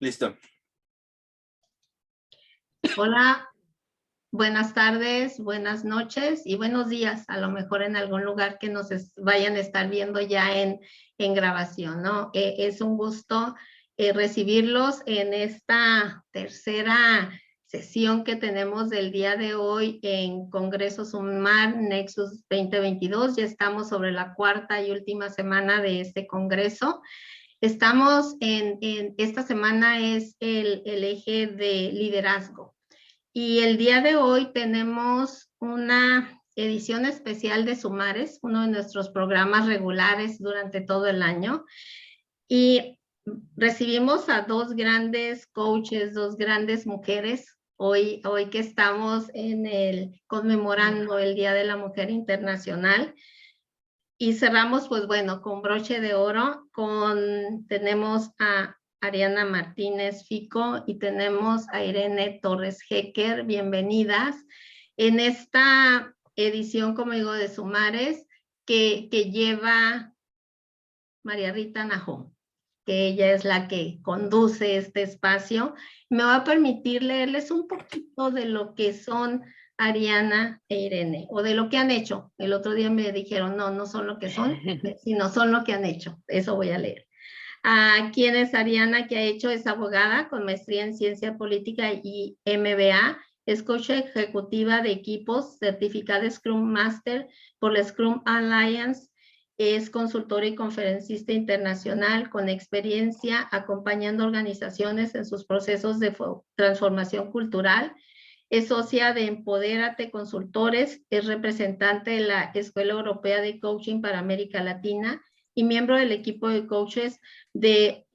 Listo. Hola, buenas tardes, buenas noches y buenos días, a lo mejor en algún lugar que nos vayan a estar viendo ya en grabación, ¿no? Es un gusto recibirlos en esta tercera sesión que tenemos del día de hoy en Congreso Sumar Nexus 2022. Ya estamos sobre la cuarta y última semana de este congreso. Estamos en esta semana es el eje de liderazgo. Y el día de hoy tenemos una edición especial de Sumares, uno de nuestros programas regulares durante todo el año. Y recibimos a dos grandes coaches, dos grandes mujeres, hoy que estamos conmemorando el Día de la Mujer Internacional. Y cerramos, pues bueno, con broche de oro, tenemos a Ariana Martínez Fico y tenemos a Irene Torres Hecker. Bienvenidas en esta edición, como digo, de Sumares, que lleva María Rita Nahum, que ella es la que conduce este espacio. Me va a permitir leerles un poquito de lo que son Ariana e Irene, o de lo que han hecho. El otro día me dijeron, no son lo que son, sino son lo que han hecho. Eso voy a leer. ¿Quién es Ariana? Que ha hecho, es abogada con maestría en ciencia política y MBA, es coach ejecutiva de equipos, certificada Scrum Master por la Scrum Alliance, es consultora y conferencista internacional con experiencia acompañando organizaciones en sus procesos de transformación cultural. Es socia de Empodérate Consultores, es representante de la Escuela Europea de Coaching para América Latina y miembro del equipo de coaches de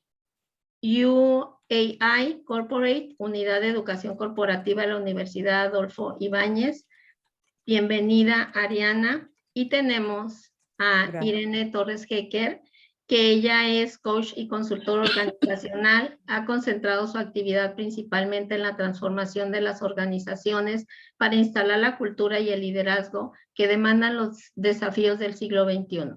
UAI Corporate, Unidad de Educación Corporativa de la Universidad Adolfo Ibáñez. Bienvenida, Ariana. Y tenemos a Irene Torres Hecker, que ella es coach y consultora organizacional, ha concentrado su actividad principalmente en la transformación de las organizaciones para instalar la cultura y el liderazgo que demandan los desafíos del siglo XXI,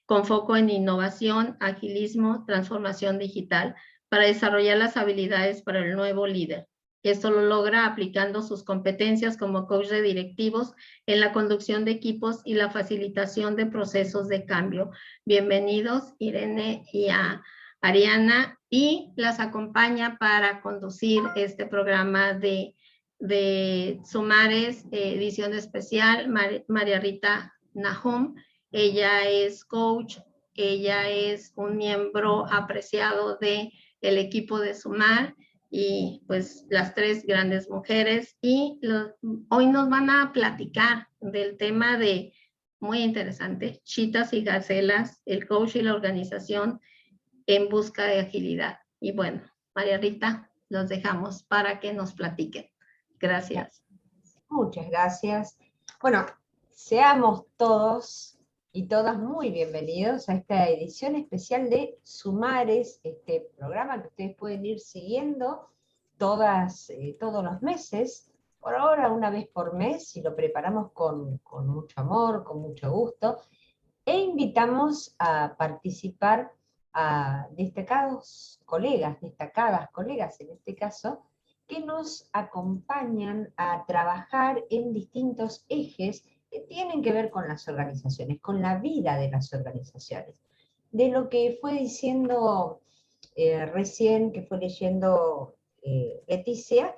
con foco en innovación, agilismo, transformación digital, para desarrollar las habilidades para el nuevo líder. Esto lo logra aplicando sus competencias como coach de directivos en la conducción de equipos y la facilitación de procesos de cambio. Bienvenidos, Irene y a Ariana, y las acompaña para conducir este programa de Sumares, edición especial, María Rita Nahum. Ella es coach, ella es un miembro apreciado del equipo de Sumar, y pues las tres grandes mujeres, y hoy nos van a platicar del tema muy interesante, chitas y gacelas, el coach y la organización en busca de agilidad. Y bueno, María Rita, los dejamos para que nos platiquen. Gracias. Muchas gracias. Bueno, seamos todos y todas muy bienvenidos a esta edición especial de Sumares, este programa que ustedes pueden ir siguiendo todos los meses, por ahora una vez por mes, y lo preparamos con mucho amor, con mucho gusto, e invitamos a participar a destacadas colegas en este caso, que nos acompañan a trabajar en distintos ejes que tienen que ver con las organizaciones, con la vida de las organizaciones. De lo que fue diciendo recién, que fue leyendo Leticia,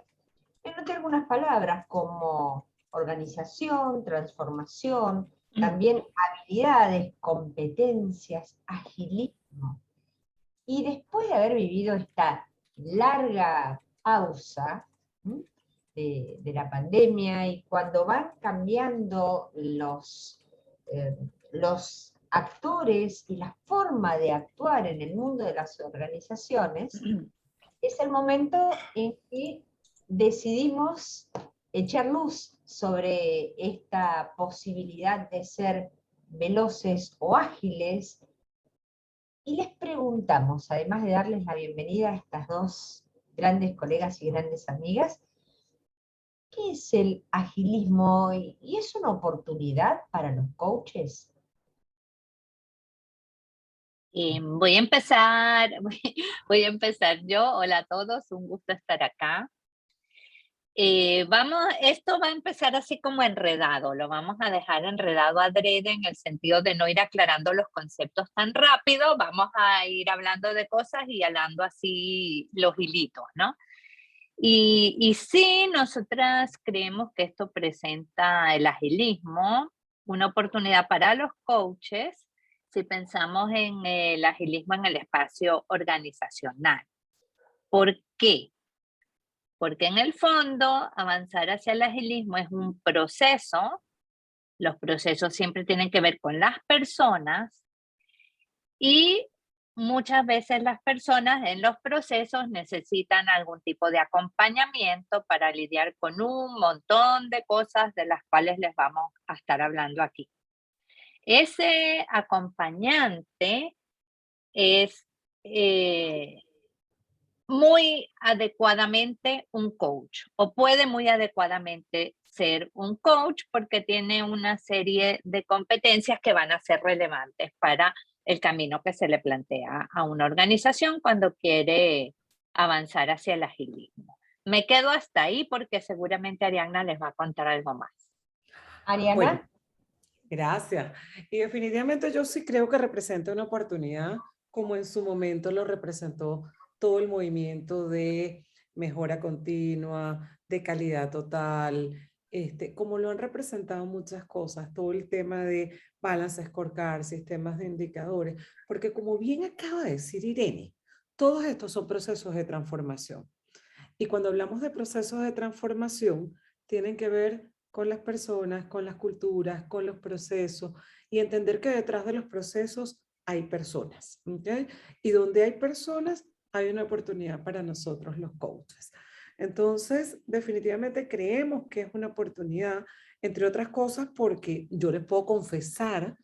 me noté algunas palabras como organización, transformación, también habilidades, competencias, agilismo. Y después de haber vivido esta larga pausa de la pandemia, y cuando van cambiando los actores y la forma de actuar en el mundo de las organizaciones, es el momento en que decidimos echar luz sobre esta posibilidad de ser veloces o ágiles. Y les preguntamos, además de darles la bienvenida a estas dos grandes colegas y grandes amigas, ¿qué es el agilismo y es una oportunidad para los coaches? Voy a empezar, voy a empezar yo. Hola a todos, un gusto estar acá. Esto va a empezar así como enredado, lo vamos a dejar enredado adrede en el sentido de no ir aclarando los conceptos tan rápido, vamos a ir hablando de cosas y hablando así los hilitos, ¿no? Y sí, nosotras creemos que esto presenta el agilismo, una oportunidad para los coaches si pensamos en el agilismo en el espacio organizacional. ¿Por qué? Porque en el fondo avanzar hacia el agilismo es un proceso, los procesos siempre tienen que ver con las personas y muchas veces las personas en los procesos necesitan algún tipo de acompañamiento para lidiar con un montón de cosas de las cuales les vamos a estar hablando aquí. Ese acompañante es muy adecuadamente un coach o puede muy adecuadamente ser un coach porque tiene una serie de competencias que van a ser relevantes para el camino que se le plantea a una organización cuando quiere avanzar hacia el agilismo. Me quedo hasta ahí porque seguramente Ariadna les va a contar algo más. Ariana. Bueno, gracias. Y definitivamente yo sí creo que representa una oportunidad, como en su momento lo representó todo el movimiento de mejora continua, de calidad total, como lo han representado muchas cosas, todo el tema de balance scorecard, sistemas de indicadores, porque como bien acaba de decir Irene, todos estos son procesos de transformación. Y cuando hablamos de procesos de transformación, tienen que ver con las personas, con las culturas, con los procesos y entender que detrás de los procesos hay personas. ¿Okay? Y donde hay personas, hay una oportunidad para nosotros los coaches. Entonces, definitivamente creemos que es una oportunidad, entre otras cosas, porque yo les puedo confesar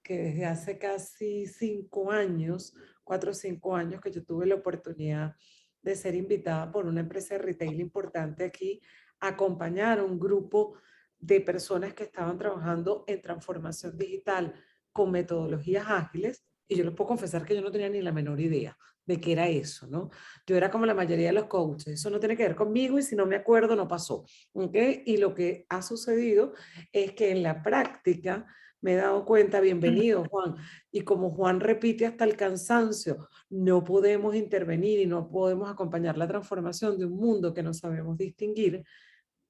que desde hace casi 5 años, 4 o 5 años, que yo tuve la oportunidad de ser invitada por una empresa de retail importante aquí a acompañar a un grupo de personas que estaban trabajando en transformación digital con metodologías ágiles, y yo les puedo confesar que yo no tenía ni la menor idea de qué era eso, ¿no? Yo era como la mayoría de los coaches, eso no tiene que ver conmigo y si no me acuerdo no pasó, ¿ok? Y lo que ha sucedido es que en la práctica me he dado cuenta, bienvenido Juan, y como Juan repite hasta el cansancio, no podemos intervenir y no podemos acompañar la transformación de un mundo que no sabemos distinguir.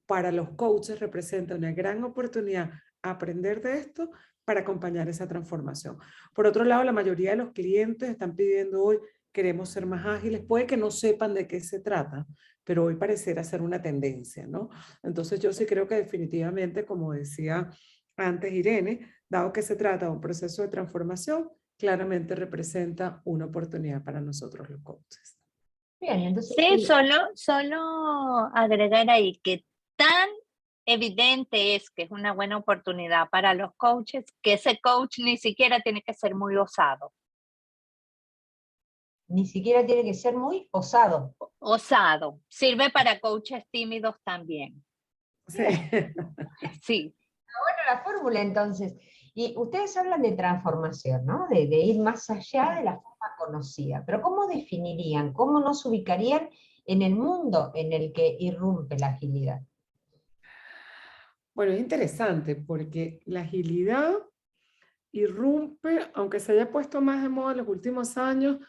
Para los coaches representa una gran oportunidad aprender de esto para acompañar esa transformación. Por otro lado, la mayoría de los clientes están pidiendo hoy, queremos ser más ágiles, puede que no sepan de qué se trata, pero hoy pareciera ser una tendencia, ¿no? Entonces yo sí creo que definitivamente, como decía antes Irene, dado que se trata de un proceso de transformación, claramente representa una oportunidad para nosotros los coaches. Bien, entonces... Sí, solo agregar ahí que tan evidente es que es una buena oportunidad para los coaches que ese coach ni siquiera tiene que ser muy osado. Ni siquiera tiene que ser muy osado. Osado. Sirve para coaches tímidos también. Sí. Sí. Bueno, la fórmula entonces. Y ustedes hablan de transformación, ¿no? De ir más allá de la forma conocida. Pero ¿cómo definirían, cómo nos ubicarían en el mundo en el que irrumpe la agilidad? Bueno, es interesante porque la agilidad irrumpe, aunque se haya puesto más de moda en los últimos años,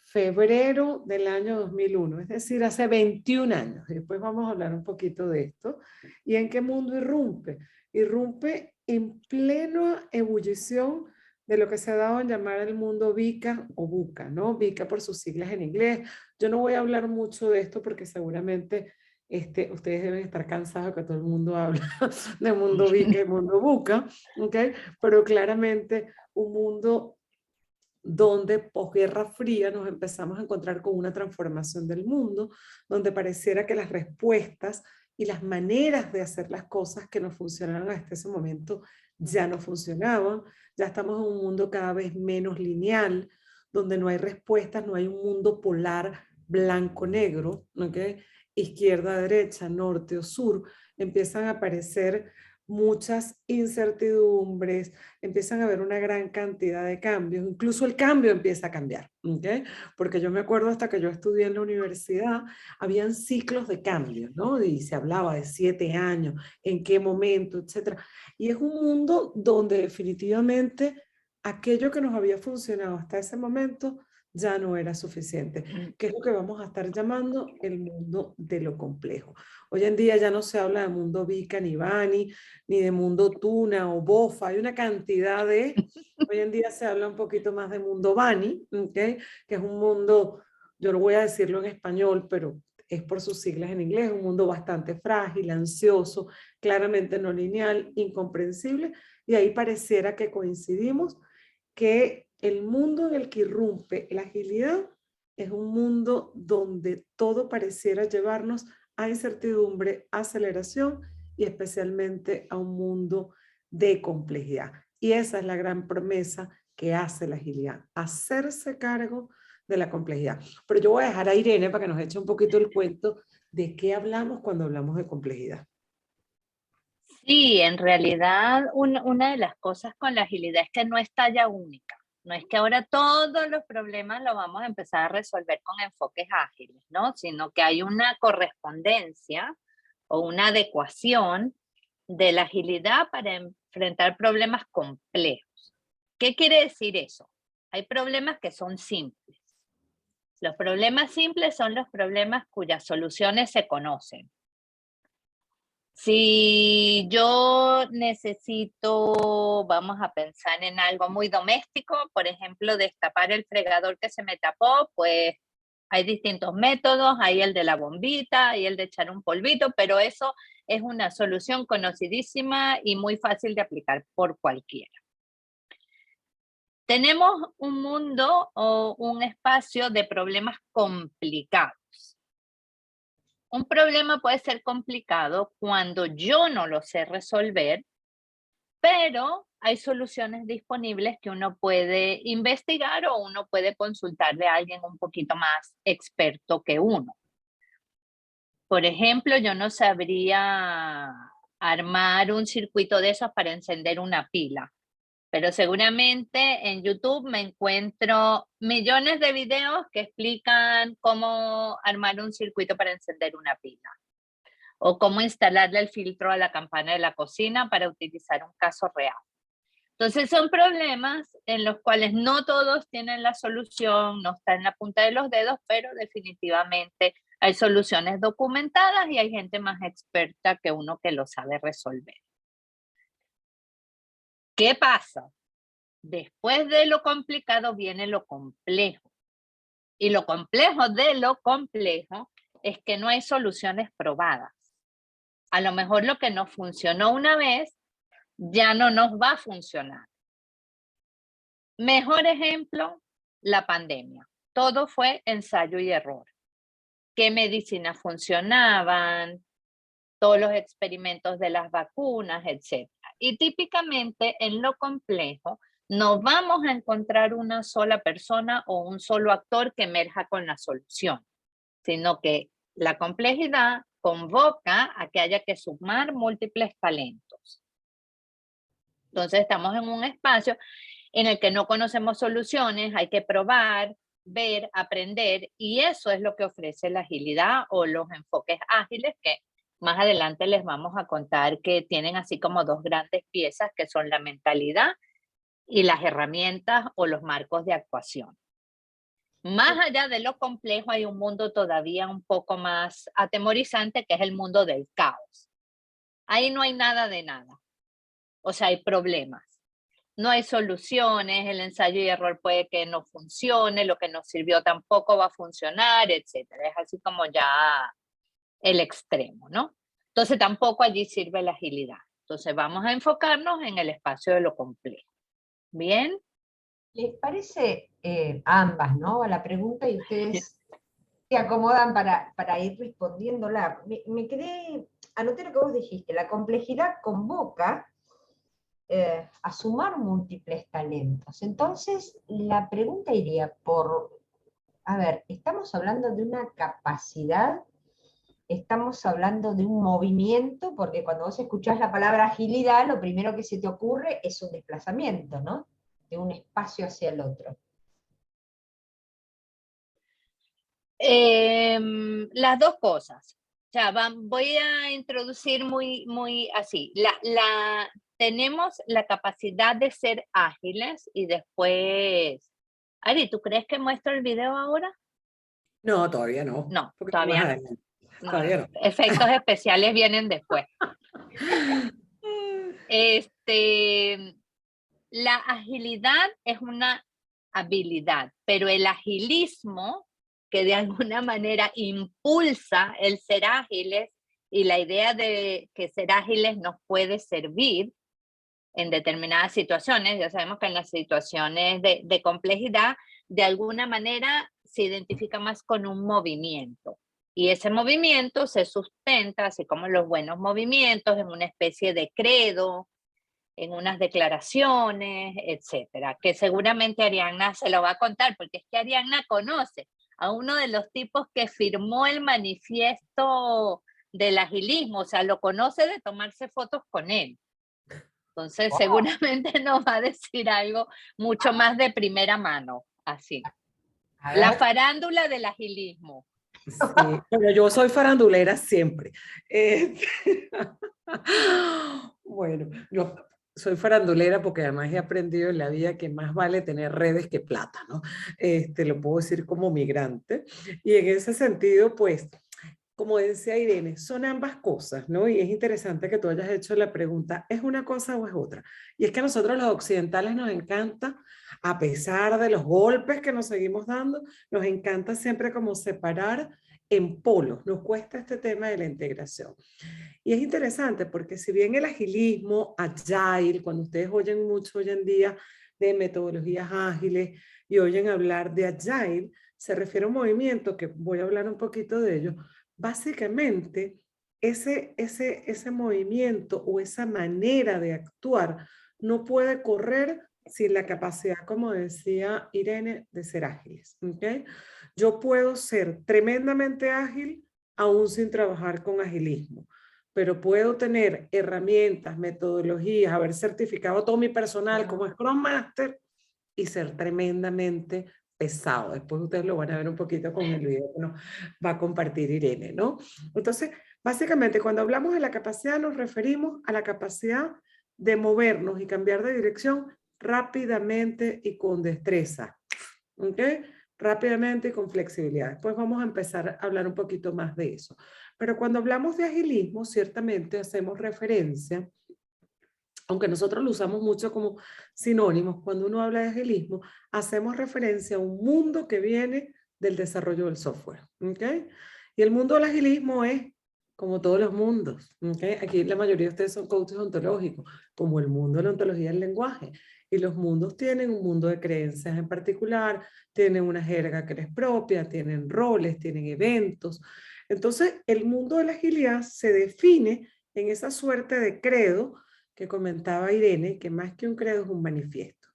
febrero del año 2001, es decir, hace 21 años. Después vamos a hablar un poquito de esto. ¿Y en qué mundo irrumpe? Irrumpe en plena ebullición de lo que se ha dado en llamar el mundo VICA o VUCA, ¿no? VICA por sus siglas en inglés. Yo no voy a hablar mucho de esto porque seguramente ustedes deben estar cansados que todo el mundo habla de mundo VICA y mundo VUCA, ¿ok? Pero claramente un mundo donde posguerra fría nos empezamos a encontrar con una transformación del mundo, donde pareciera que las respuestas y las maneras de hacer las cosas que nos funcionaban hasta ese momento ya no funcionaban. Ya estamos en un mundo cada vez menos lineal, donde no hay respuestas, no hay un mundo polar blanco-negro, ¿okay? Izquierda, derecha, norte o sur. Empiezan a aparecer muchas incertidumbres, empiezan a haber una gran cantidad de cambios, incluso el cambio empieza a cambiar, ¿ok? Porque yo me acuerdo hasta que yo estudié en la universidad, habían ciclos de cambio, ¿no? Y se hablaba de 7 años, en qué momento, etcétera. Y es un mundo donde definitivamente aquello que nos había funcionado hasta ese momento ya no era suficiente, que es lo que vamos a estar llamando el mundo de lo complejo. Hoy en día ya no se habla de mundo Vika ni Bani, ni de mundo Tuna o Bofa, hay una cantidad de... Hoy en día se habla un poquito más de mundo Bani, ¿okay? Que es un mundo, yo no voy a decirlo en español, pero es por sus siglas en inglés, un mundo bastante frágil, ansioso, claramente no lineal, incomprensible, y ahí pareciera que coincidimos que el mundo en el que irrumpe la agilidad es un mundo donde todo pareciera llevarnos a incertidumbre, aceleración y especialmente a un mundo de complejidad. Y esa es la gran promesa que hace la agilidad, hacerse cargo de la complejidad. Pero yo voy a dejar a Irene para que nos eche un poquito el cuento de qué hablamos cuando hablamos de complejidad. Sí, en realidad una de las cosas con la agilidad es que no es talla única. No es que ahora todos los problemas los vamos a empezar a resolver con enfoques ágiles, ¿no? Sino que hay una correspondencia o una adecuación de la agilidad para enfrentar problemas complejos. ¿Qué quiere decir eso? Hay problemas que son simples. Los problemas simples son los problemas cuyas soluciones se conocen. Si yo necesito, vamos a pensar en algo muy doméstico, por ejemplo, destapar el fregador que se me tapó, pues hay distintos métodos, hay el de la bombita, hay el de echar un polvito, pero eso es una solución conocidísima y muy fácil de aplicar por cualquiera. Tenemos un mundo o un espacio de problemas complicados. Un problema puede ser complicado cuando yo no lo sé resolver, pero hay soluciones disponibles que uno puede investigar o uno puede consultarle a alguien un poquito más experto que uno. Por ejemplo, yo no sabría armar un circuito de esos para encender una pila, pero seguramente en YouTube me encuentro millones de videos que explican cómo armar un circuito para encender una pila o cómo instalarle el filtro a la campana de la cocina para utilizar un caso real. Entonces son problemas en los cuales no todos tienen la solución, no está en la punta de los dedos, pero definitivamente hay soluciones documentadas y hay gente más experta que uno que lo sabe resolver. ¿Qué pasa? Después de lo complicado viene lo complejo. Y lo complejo de lo complejo es que no hay soluciones probadas. A lo mejor lo que nos funcionó una vez ya no nos va a funcionar. Mejor ejemplo, la pandemia. Todo fue ensayo y error. ¿Qué medicinas funcionaban? Todos los experimentos de las vacunas, etc. Y típicamente en lo complejo no vamos a encontrar una sola persona o un solo actor que emerja con la solución, sino que la complejidad convoca a que haya que sumar múltiples talentos. Entonces estamos en un espacio en el que no conocemos soluciones, hay que probar, ver, aprender, y eso es lo que ofrece la agilidad o los enfoques ágiles que más adelante les vamos a contar que tienen así como dos grandes piezas que son la mentalidad y las herramientas o los marcos de actuación. Más allá de lo complejo hay un mundo todavía un poco más atemorizante que es el mundo del caos. Ahí no hay nada de nada. O sea, hay problemas. No hay soluciones, el ensayo y error puede que no funcione, lo que nos sirvió tampoco va a funcionar, etc. Es así como ya el extremo, ¿no? Entonces tampoco allí sirve la agilidad. Entonces vamos a enfocarnos en el espacio de lo complejo. ¿Bien? ¿Les parece ambas, ¿no? A la pregunta y ustedes se acomodan para ir respondiéndola. Me quedé, anoté lo que vos dijiste, la complejidad convoca a sumar múltiples talentos. Entonces, la pregunta iría por, a ver, estamos hablando de una capacidad estamos hablando de un movimiento, porque cuando vos escuchás la palabra agilidad, lo primero que se te ocurre es un desplazamiento, ¿no? De un espacio hacia el otro. Las dos cosas. O sea, voy a introducir muy así. Tenemos la capacidad de ser ágiles y después... Ari, ¿tú crees que muestro el video ahora? No, todavía no. No, Porque todavía más no. adelante. No, Todavía no. efectos especiales vienen después. La agilidad es una habilidad, pero el agilismo, que de alguna manera impulsa el ser ágiles y la idea de que ser ágiles nos puede servir en determinadas situaciones, ya sabemos que en las situaciones de complejidad, de alguna manera se identifica más con un movimiento. Y ese movimiento se sustenta, así como los buenos movimientos, en una especie de credo, en unas declaraciones, etcétera, que seguramente Arianna se lo va a contar, porque es que Arianna conoce a uno de los tipos que firmó el manifiesto del agilismo, o sea, lo conoce de tomarse fotos con él. Entonces, seguramente nos va a decir algo mucho más de primera mano, así. La farándula del agilismo. Sí, pero yo soy farandulera siempre. Bueno, yo soy farandulera porque además he aprendido en la vida que más vale tener redes que plata, ¿no? Lo puedo decir como migrante. Y en ese sentido, pues, como decía Irene, son ambas cosas, ¿no? Y es interesante que tú hayas hecho la pregunta, ¿es una cosa o es otra? Y es que a nosotros los occidentales nos encanta, a pesar de los golpes que nos seguimos dando, nos encanta siempre como separar en polos, nos cuesta este tema de la integración. Y es interesante porque si bien el agilismo, agile, cuando ustedes oyen mucho hoy en día de metodologías ágiles y oyen hablar de agile, se refiere a un movimiento que voy a hablar un poquito de ello. Básicamente, ese movimiento o esa manera de actuar no puede correr sin la capacidad, como decía Irene, de ser ágiles. ¿Okay? Yo puedo ser tremendamente ágil aún sin trabajar con agilismo, pero puedo tener herramientas, metodologías, haber certificado todo mi personal como Scrum Master y ser tremendamente pesado. Después ustedes lo van a ver un poquito con el video que nos va a compartir Irene, ¿no? Entonces, básicamente, cuando hablamos de la capacidad, nos referimos a la capacidad de movernos y cambiar de dirección rápidamente y con destreza, ¿ok? Rápidamente y con flexibilidad. Después vamos a empezar a hablar un poquito más de eso. Pero cuando hablamos de agilismo, ciertamente hacemos referencia, aunque nosotros lo usamos mucho como sinónimos, cuando uno habla de agilismo, hacemos referencia a un mundo que viene del desarrollo del software. ¿Okay? Y el mundo del agilismo es como todos los mundos. ¿Okay? Aquí la mayoría de ustedes son coaches ontológicos, como el mundo de la ontología del lenguaje. Y los mundos tienen un mundo de creencias en particular, tienen una jerga que les propia, tienen roles, tienen eventos. Entonces, el mundo de la agilidad se define en esa suerte de credo que comentaba Irene, que más que un credo es un manifiesto.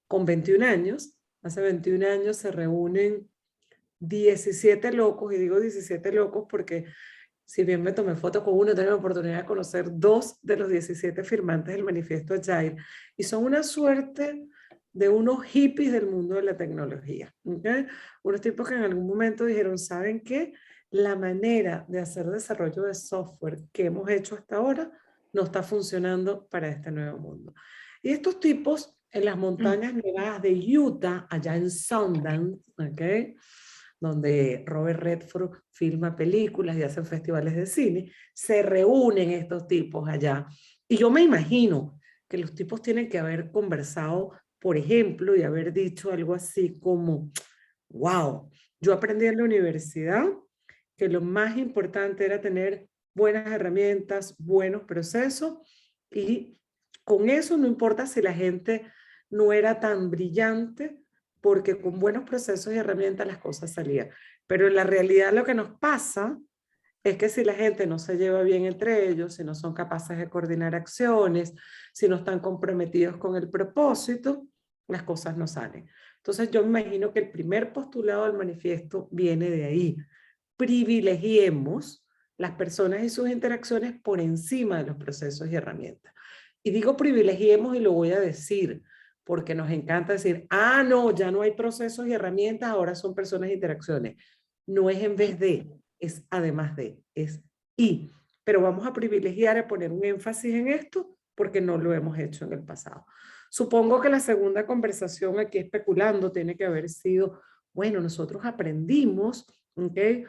Con 21 años, hace 21 años se reúnen 17 locos, y digo 17 locos porque si bien me tomé foto con uno, tengo la oportunidad de conocer 2 de los 17 firmantes del manifiesto Agile, y son una suerte de unos hippies del mundo de la tecnología. ¿Okay? Unos tipos que en algún momento dijeron, ¿saben qué? La manera de hacer desarrollo de software que hemos hecho hasta ahora no está funcionando para este nuevo mundo. Y estos tipos en las montañas nevadas de Utah, allá en Sundance, ¿okay? Donde Robert Redford filma películas y hacen festivales de cine, se reúnen estos tipos allá. Y yo me imagino que los tipos tienen que haber conversado, por ejemplo, y haber dicho algo así como, wow, yo aprendí en la universidad que lo más importante era tener buenas herramientas, buenos procesos, y con eso no importa si la gente no era tan brillante, porque con buenos procesos y herramientas las cosas salían. Pero en la realidad lo que nos pasa es que si la gente no se lleva bien entre ellos, si no son capaces de coordinar acciones, si no están comprometidos con el propósito, las cosas no salen. Entonces yo me imagino que el primer postulado del manifiesto viene de ahí. Privilegiemos las personas y sus interacciones por encima de los procesos y herramientas. Y digo privilegiemos y lo voy a decir, porque nos encanta decir, ah, no, ya no hay procesos y herramientas, ahora son personas e interacciones. No es en vez de, es además de, es y. Pero vamos a privilegiar, a poner un énfasis en esto, porque no lo hemos hecho en el pasado. Supongo que la segunda conversación aquí especulando tiene que haber sido, bueno, nosotros aprendimos, ¿okay?,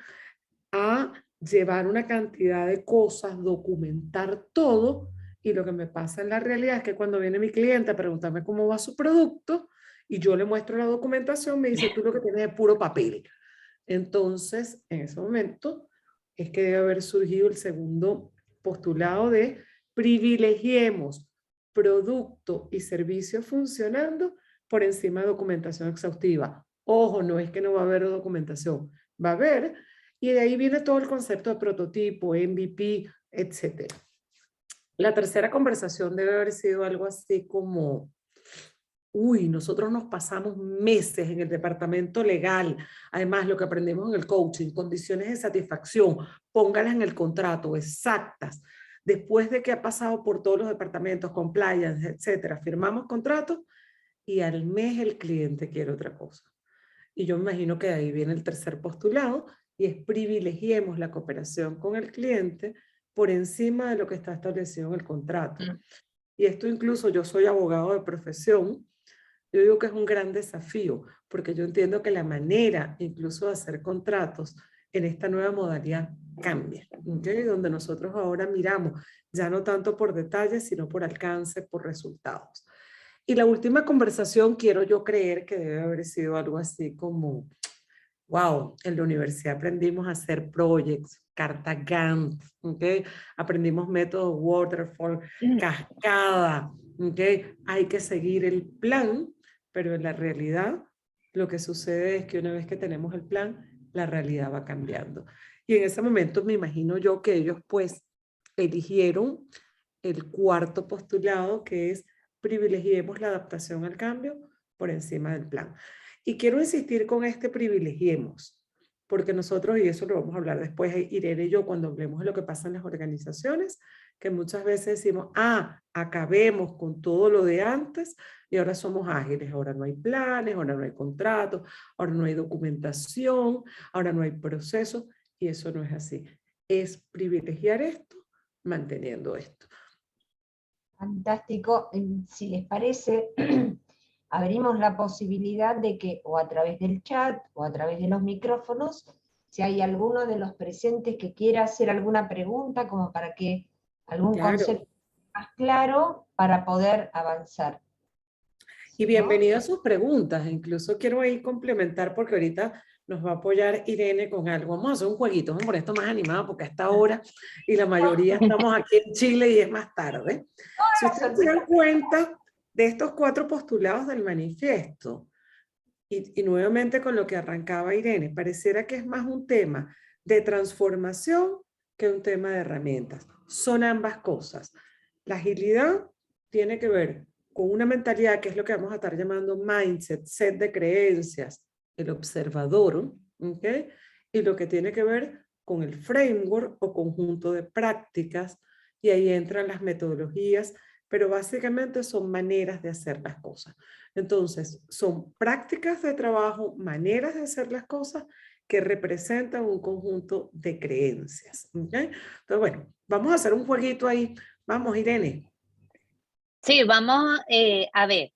a llevar una cantidad de cosas, documentar todo, y lo que me pasa en la realidad es que cuando viene mi cliente a preguntarme cómo va su producto, y yo le muestro la documentación, me dice, tú lo que tienes es puro papel. Entonces, en ese momento, es que debe haber surgido el segundo postulado de privilegiemos producto y servicio funcionando por encima de documentación exhaustiva. Ojo, no es que no va a haber documentación, va a haber, y de ahí viene todo el concepto de prototipo, MVP, etc. La tercera conversación debe haber sido algo así como, uy, nosotros nos pasamos meses en el departamento legal, además lo que aprendemos en el coaching, condiciones de satisfacción, póngalas en el contrato, exactas. Después de que ha pasado por todos los departamentos, compliance, etcétera, firmamos contratos y al mes el cliente quiere otra cosa. Y yo me imagino que de ahí viene el tercer postulado, y es privilegiemos la cooperación con el cliente por encima de lo que está establecido en el contrato. Y esto incluso, yo soy abogado de profesión, yo digo que es un gran desafío, porque yo entiendo que la manera incluso de hacer contratos en esta nueva modalidad cambia, ¿okay? Donde nosotros ahora miramos ya no tanto por detalles, sino por alcance, por resultados. Y la última conversación quiero yo creer que debe haber sido algo así como, wow, en la universidad aprendimos a hacer projects, carta Gantt, ¿okay? Aprendimos métodos waterfall, cascada, ¿okay? Hay que seguir el plan, pero en la realidad lo que sucede es que una vez que tenemos el plan, la realidad va cambiando. Y en ese momento me imagino yo que ellos pues eligieron el cuarto postulado, que es privilegiemos la adaptación al cambio por encima del plan. Y quiero insistir con este privilegiemos, porque nosotros, y eso lo vamos a hablar después, Irene y yo, cuando hablemos de lo que pasa en las organizaciones, que muchas veces decimos, ah, acabemos con todo lo de antes y ahora somos ágiles, ahora no hay planes, ahora no hay contratos, ahora no hay documentación, ahora no hay procesos, y eso no es así. Es privilegiar esto manteniendo esto. Fantástico. Si les parece, abrimos la posibilidad de que, o a través del chat, o a través de los micrófonos, si hay alguno de los presentes que quiera hacer alguna pregunta, como para que algún concepto más claro, para poder avanzar. Y bienvenido a sus preguntas. Incluso quiero ahí complementar, porque ahorita nos va a apoyar Irene con algo. Vamos a hacer un jueguito, vamos a poner esto más animado porque a esta hora y la mayoría estamos aquí en Chile y es más tarde. Si ustedes se dan cuenta de estos 4 postulados del manifiesto, y nuevamente con lo que arrancaba Irene, pareciera que es más un tema de transformación que un tema de herramientas. Son ambas cosas. La agilidad tiene que ver con una mentalidad que es lo que vamos a estar llamando mindset, set de creencias, el observador, ¿okay? Y lo que tiene que ver con el framework o conjunto de prácticas, y ahí entran las metodologías, pero básicamente son maneras de hacer las cosas. Entonces, son prácticas de trabajo, maneras de hacer las cosas que representan un conjunto de creencias, ¿okay? Entonces, bueno, vamos a hacer un jueguito ahí. Vamos, Irene. Sí, vamos a ver,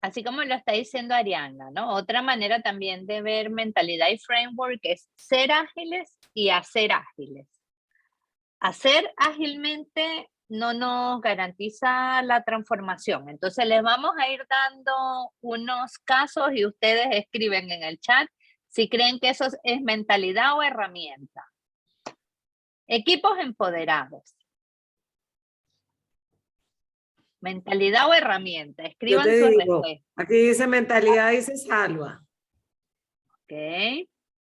así como lo está diciendo Ariana, ¿no? Otra manera también de ver mentalidad y framework es ser ágiles y hacer ágiles. Hacer ágilmente no nos garantiza la transformación. Entonces les vamos a ir dando unos casos y ustedes escriben en el chat si creen que eso es mentalidad o herramienta. Equipos empoderados. ¿Mentalidad o herramienta? Escriban Yo te su digo, respuesta. aquí dice mentalidad, dice Salva. Ok.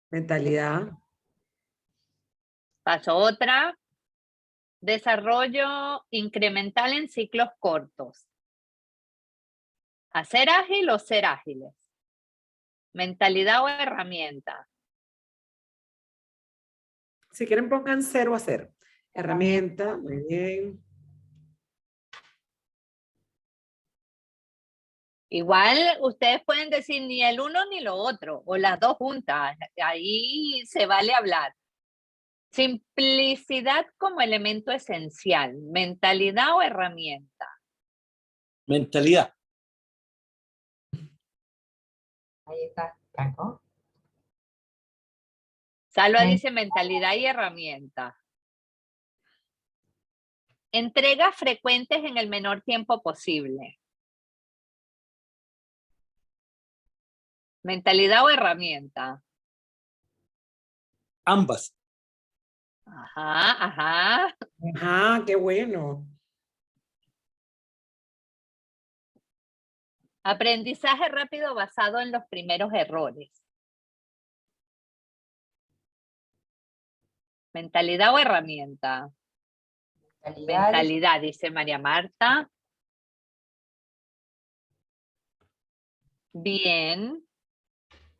Mentalidad. Paso otra. Desarrollo incremental en ciclos cortos. ¿Hacer ágil o ser ágiles? ¿Mentalidad o herramienta? Si quieren pongan 0 a 0. Herramienta, muy bien. Igual ustedes pueden decir ni el uno ni lo otro, o las dos juntas. Ahí se vale hablar. Simplicidad como elemento esencial, mentalidad o herramienta. Mentalidad. Ahí está, Franco. Salva dice mentalidad y herramienta. Entregas frecuentes en el menor tiempo posible. Mentalidad o herramienta. Ambas. Ajá, ajá. Ajá, qué bueno. Aprendizaje rápido basado en los primeros errores. Mentalidad o herramienta. Mentalidad, dice María Marta. Bien.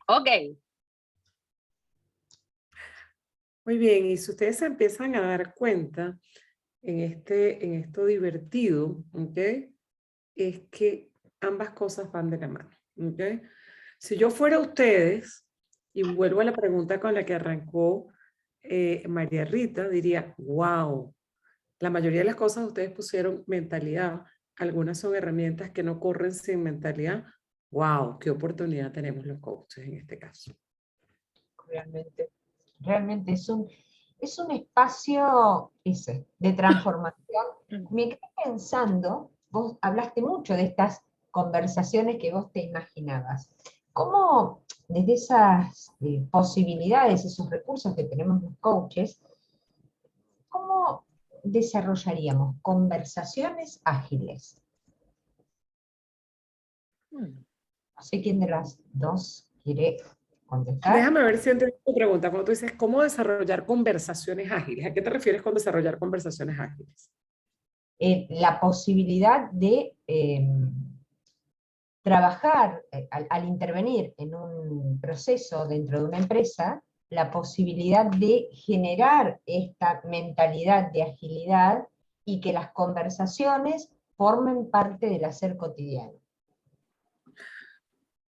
Ok. Muy bien, y si ustedes se empiezan a dar cuenta en esto divertido, ¿ok? Es que ambas cosas van de la mano, ¿ok? Si yo fuera ustedes, y vuelvo a la pregunta con la que arrancó María Rita, diría, wow, la mayoría de las cosas ustedes pusieron mentalidad, algunas son herramientas que no corren sin mentalidad. Wow, qué oportunidad tenemos los coaches en este caso. Realmente es un espacio ese, de transformación. Me quedé pensando, vos hablaste mucho de estas conversaciones que vos te imaginabas. ¿Cómo desde esas posibilidades, esos recursos que tenemos los coaches, cómo desarrollaríamos conversaciones ágiles? No sé quién de las dos quiere contestar. Déjame ver si entiendo tu pregunta. Cuando tú dices, ¿cómo desarrollar conversaciones ágiles? ¿A qué te refieres con desarrollar conversaciones ágiles? La posibilidad de trabajar, al intervenir en un proceso dentro de una empresa, la posibilidad de generar esta mentalidad de agilidad y que las conversaciones formen parte del hacer cotidiano.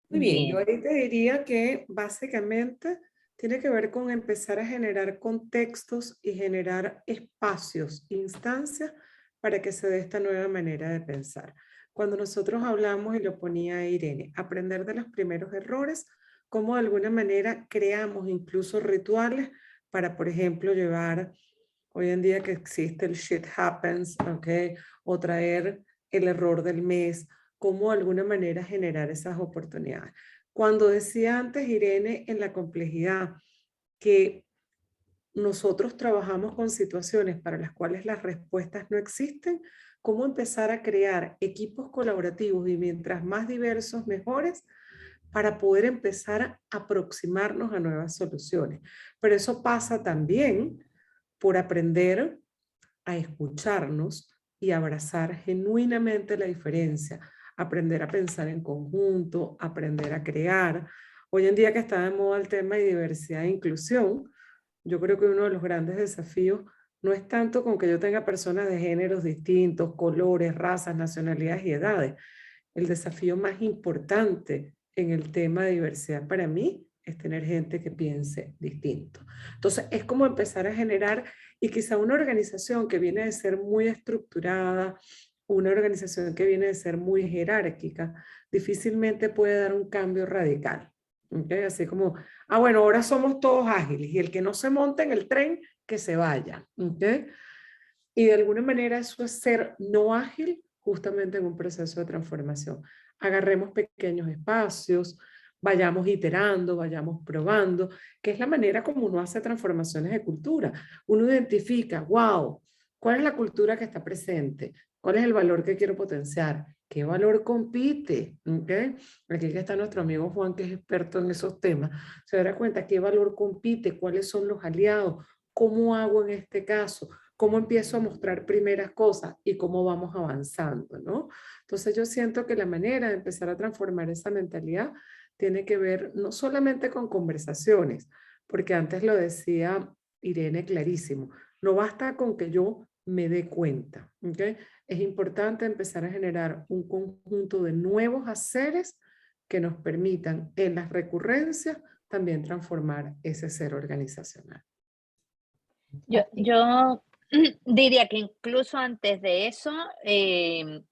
Muy bien, yo ahí te diría que básicamente tiene que ver con empezar a generar contextos y generar espacios, instancias para que se dé esta nueva manera de pensar. Cuando nosotros hablamos, y lo ponía Irene, aprender de los primeros errores, cómo de alguna manera creamos incluso rituales para, por ejemplo, llevar, hoy en día que existe el shit happens, ¿ok? O traer el error del mes, cómo de alguna manera generar esas oportunidades. Cuando decía antes, Irene, en la complejidad, que nosotros trabajamos con situaciones para las cuales las respuestas no existen, cómo empezar a crear equipos colaborativos y mientras más diversos, mejores, para poder empezar a aproximarnos a nuevas soluciones. Pero eso pasa también por aprender a escucharnos y abrazar genuinamente la diferencia, aprender a pensar en conjunto, aprender a crear. Hoy en día que está de moda el tema de diversidad e inclusión, yo creo que uno de los grandes desafíos no es tanto con que yo tenga personas de géneros distintos, colores, razas, nacionalidades y edades. El desafío más importante en el tema de diversidad para mí es tener gente que piense distinto. Entonces, es como empezar a generar, y quizá una organización que viene de ser muy estructurada, una organización que viene de ser muy jerárquica, difícilmente puede dar un cambio radical. ¿Okay? Así como, bueno, ahora somos todos ágiles y el que no se monte en el tren, que se vaya. ¿Okay? Y de alguna manera eso es ser no ágil justamente en un proceso de transformación. Agarremos pequeños espacios, vayamos iterando, vayamos probando, que es la manera como uno hace transformaciones de cultura. Uno identifica, wow, ¿cuál es la cultura que está presente? ¿Cuál es el valor que quiero potenciar? ¿Qué valor compite? ¿Okay? Aquí está nuestro amigo Juan, que es experto en esos temas. Se dará cuenta qué valor compite, cuáles son los aliados, cómo hago en este caso, cómo empiezo a mostrar primeras cosas y cómo vamos avanzando, ¿no? Entonces yo siento que la manera de empezar a transformar esa mentalidad tiene que ver no solamente con conversaciones, porque antes lo decía Irene clarísimo. No basta con que yo me dé cuenta, ¿ok? Es importante empezar a generar un conjunto de nuevos haceres que nos permitan en las recurrencias también transformar ese ser organizacional. Yo diría que incluso antes de eso,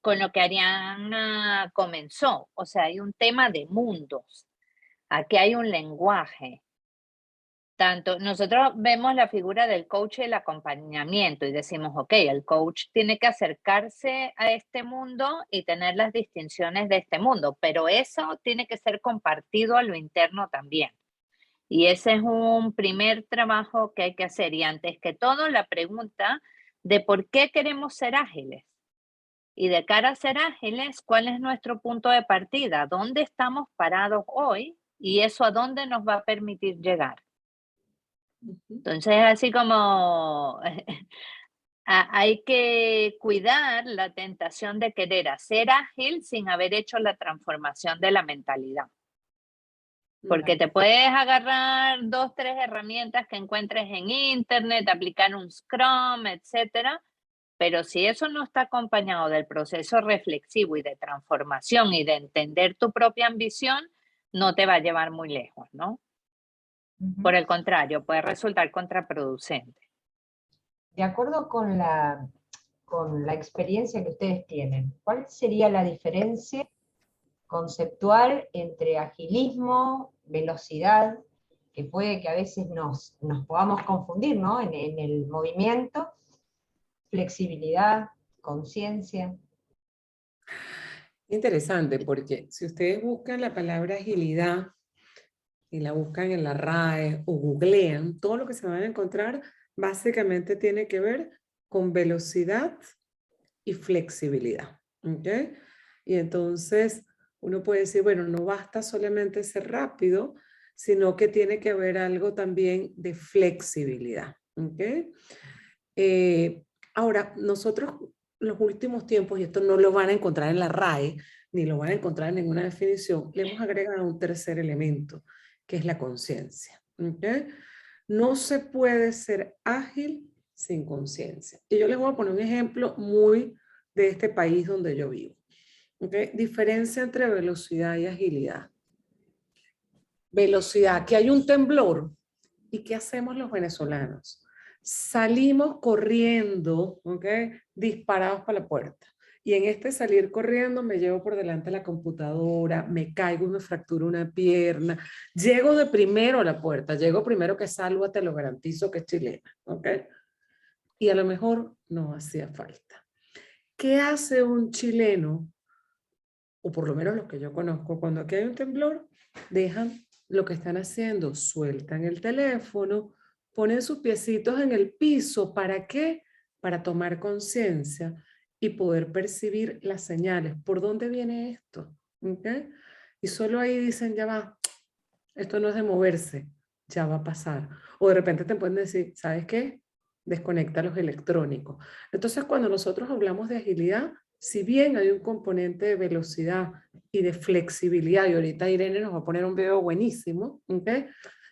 con lo que Ariana comenzó, o sea, hay un tema de mundos. Aquí hay un lenguaje. Tanto nosotros vemos la figura del coach y el acompañamiento y decimos, ok, el coach tiene que acercarse a este mundo y tener las distinciones de este mundo, pero eso tiene que ser compartido a lo interno también. Y ese es un primer trabajo que hay que hacer. Y antes que todo, la pregunta de por qué queremos ser ágiles. Y de cara a ser ágiles, ¿cuál es nuestro punto de partida? ¿Dónde estamos parados hoy? Y eso a dónde nos va a permitir llegar. Entonces, así como hay que cuidar la tentación de querer ser ágil sin haber hecho la transformación de la mentalidad. Porque te puedes agarrar 2, 3 herramientas que encuentres en internet, aplicar un Scrum, etcétera, pero si eso no está acompañado del proceso reflexivo y de transformación y de entender tu propia ambición, no te va a llevar muy lejos, ¿no? Por el contrario, puede resultar contraproducente. De acuerdo con la experiencia que ustedes tienen, ¿cuál sería la diferencia conceptual entre agilismo, velocidad, que puede que a veces nos podamos confundir, ¿no? en el movimiento, flexibilidad, conciencia? Interesante, porque si ustedes buscan la palabra agilidad y la buscan en la RAE o googlean, todo lo que se van a encontrar básicamente tiene que ver con velocidad y flexibilidad, ¿ok? Y entonces uno puede decir, bueno, no basta solamente ser rápido, sino que tiene que haber algo también de flexibilidad, ¿ok? Ahora, nosotros los últimos tiempos, y esto no lo van a encontrar en la RAE, ni lo van a encontrar en ninguna definición, le hemos agregado un tercer elemento, que es la conciencia, ¿ok? No se puede ser ágil sin conciencia. Y yo les voy a poner un ejemplo muy de este país donde yo vivo. ¿Okay? Diferencia entre velocidad y agilidad. Velocidad, que hay un temblor. ¿Y qué hacemos los venezolanos? Salimos corriendo, ¿okay? Disparados para la puerta. Y en este salir corriendo me llevo por delante la computadora, me caigo y me fracturo una pierna. Llego de primero a la puerta, llego primero que Salva, te lo garantizo que es chilena. ¿Okay? Y a lo mejor no hacía falta. ¿Qué hace un chileno? O por lo menos los que yo conozco, cuando aquí hay un temblor, dejan lo que están haciendo, sueltan el teléfono, ponen sus piecitos en el piso. ¿Para qué? Para tomar conciencia y poder percibir las señales. ¿Por dónde viene esto? ¿Okay? Y solo ahí dicen, ya va, esto no es de moverse, ya va a pasar. O de repente te pueden decir, ¿sabes qué? Desconecta los electrónicos. Entonces, cuando nosotros hablamos de agilidad, si bien hay un componente de velocidad y de flexibilidad, y ahorita Irene nos va a poner un video buenísimo, ¿okay?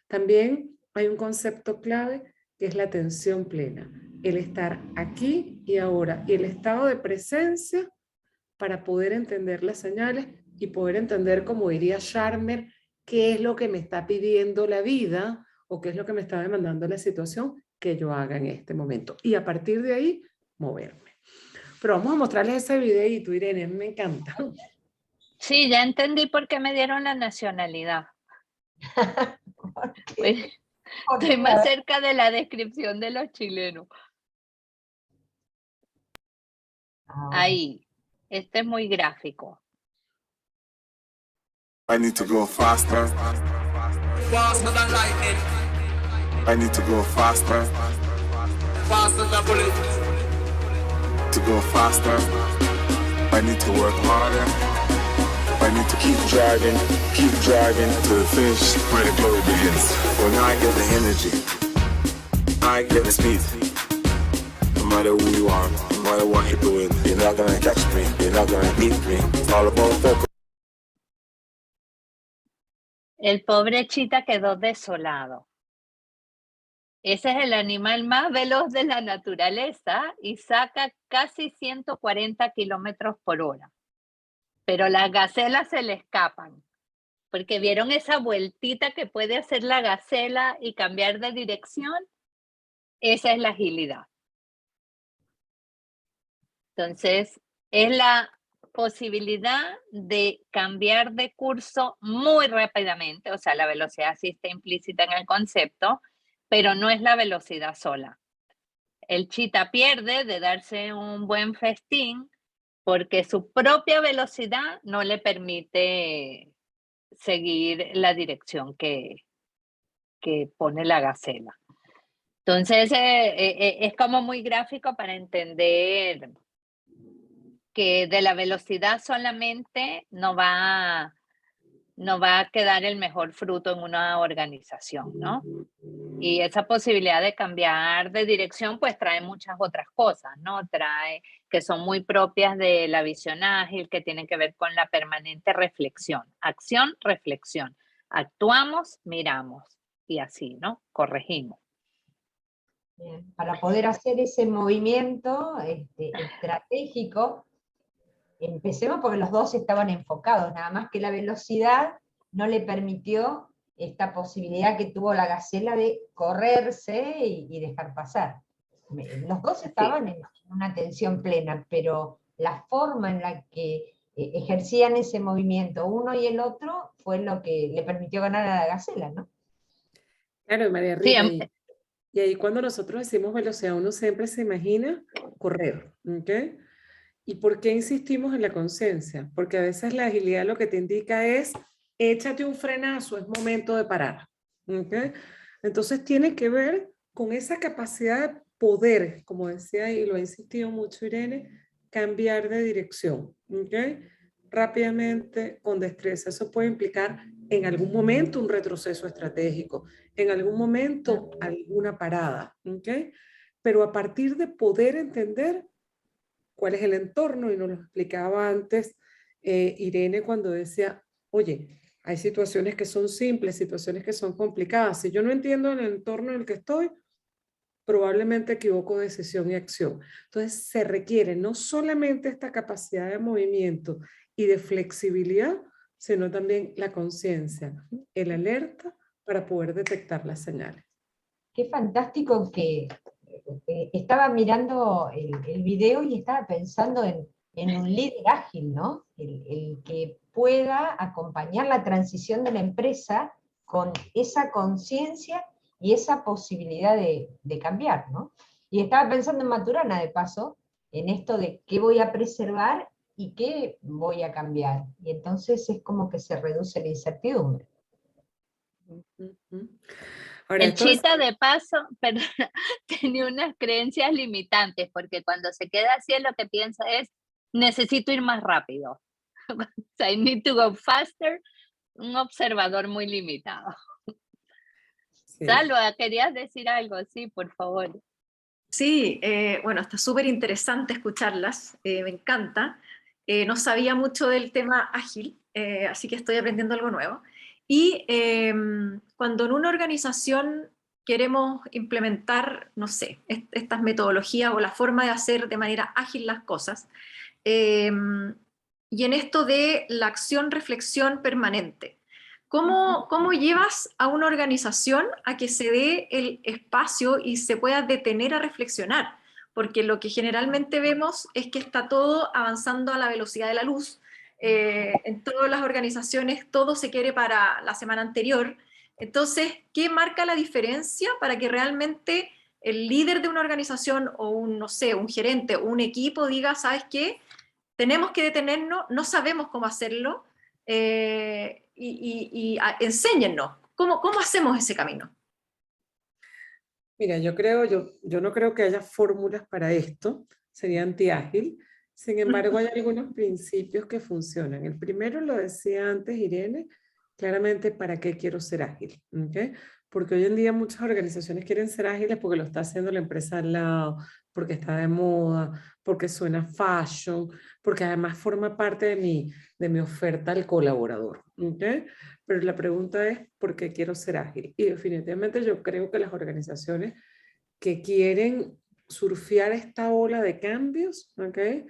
También hay un concepto clave que es la atención plena, el estar aquí y ahora, y el estado de presencia para poder entender las señales y poder entender, como diría Charmer, qué es lo que me está pidiendo la vida o qué es lo que me está demandando la situación que yo haga en este momento. Y a partir de ahí, moverme. Pero vamos a mostrarles ese videíto, Irene, me encanta. Sí, ya entendí por qué me dieron la nacionalidad. Pues, estoy más cerca de la descripción de los chilenos. Ahí, este es muy gráfico. I need to go faster. Faster than lightning. I need to go faster. Faster than bullet. To go faster, I need to work harder. I need to keep driving to the finish where the glory begins. When I get the energy, I get the speed. No matter who you are, no matter what you're doing, you're not gonna catch me, you're not gonna beat me. It's all about focus. El pobre Chita quedó desolado. Ese es el animal más veloz de la naturaleza y saca casi 140 kilómetros por hora. Pero las gacelas se le escapan, porque vieron esa vueltita que puede hacer la gacela y cambiar de dirección. Esa es la agilidad. Entonces, es la posibilidad de cambiar de curso muy rápidamente, o sea, la velocidad sí está implícita en el concepto, pero no es la velocidad sola. El chita pierde de darse un buen festín porque su propia velocidad no le permite seguir la dirección que pone la gacela. Entonces, es como muy gráfico para entender que de la velocidad solamente no va a quedar el mejor fruto en una organización, ¿no? Y esa posibilidad de cambiar de dirección, pues trae muchas otras cosas, ¿no? Trae que son muy propias de la visión ágil, que tienen que ver con la permanente reflexión. Acción, reflexión. Actuamos, miramos y así, ¿no? Corregimos. Bien, para poder hacer ese movimiento estratégico, empecemos porque los dos estaban enfocados, nada más que la velocidad no le permitió esta posibilidad que tuvo la gacela de correrse y dejar pasar. Los dos estaban en una atención plena, pero la forma en la que ejercían ese movimiento uno y el otro fue lo que le permitió ganar a la gacela, ¿no? Claro, María Sí, Rita, y ahí cuando nosotros decimos velocidad, uno siempre se imagina correr, ¿ok? ¿Y por qué insistimos en la conciencia? Porque a veces la agilidad lo que te indica es, échate un frenazo, es momento de parar, ¿ok? Entonces tiene que ver con esa capacidad de poder, como decía y lo ha insistido mucho Irene, cambiar de dirección, ¿ok? Rápidamente, con destreza. Eso puede implicar en algún momento un retroceso estratégico, en algún momento alguna parada, ¿ok? Pero a partir de poder entender cuál es el entorno, y nos lo explicaba antes Irene cuando decía, oye, hay situaciones que son simples, situaciones que son complicadas. Si yo no entiendo el entorno en el que estoy, probablemente equivoco decisión y acción. Entonces se requiere no solamente esta capacidad de movimiento y de flexibilidad, sino también la conciencia, el alerta para poder detectar las señales. Qué fantástico que estaba mirando el video y estaba pensando en un líder ágil, ¿no? El que pueda acompañar la transición de la empresa con esa conciencia y esa posibilidad de cambiar, ¿no? Y estaba pensando en Maturana, de paso, en esto de qué voy a preservar y qué voy a cambiar. Y entonces es como que se reduce la incertidumbre. Ahora, el chita de paso, pero tenía unas creencias limitantes, porque cuando se queda así lo que piensa es, necesito ir más rápido. O sea, I need to go faster. Un observador muy limitado. sí. Salva, ¿querías decir algo? Sí, por favor. Sí, bueno, está súper interesante escucharlas, me encanta. No sabía mucho del tema ágil, así que estoy aprendiendo algo nuevo. Y cuando en una organización queremos implementar, no sé, estas metodologías o la forma de hacer de manera ágil las cosas, y en esto de la acción-reflexión permanente, ¿cómo llevas a una organización a que se dé el espacio y se pueda detener a reflexionar? Porque lo que generalmente vemos es que está todo avanzando a la velocidad de la luz. En todas las organizaciones todo se quiere para la semana anterior. Entonces, ¿qué marca la diferencia para que realmente el líder de una organización o un, no sé, un gerente o un equipo diga, ¿sabes qué? Tenemos que detenernos, no sabemos cómo hacerlo, enséñennos, ¿cómo hacemos ese camino? Mira, yo no creo que haya fórmulas para esto, sería antiágil. Sin embargo, hay algunos principios que funcionan. El primero lo decía antes Irene, claramente, ¿para qué quiero ser ágil? ¿Okay? Porque hoy en día muchas organizaciones quieren ser ágiles porque lo está haciendo la empresa al lado, porque está de moda, porque suena fashion, porque además forma parte de mi oferta al colaborador. ¿Okay? pero la pregunta es ¿por qué quiero ser ágil? Y definitivamente yo creo que las organizaciones que quieren surfear esta ola de cambios, ¿ok?,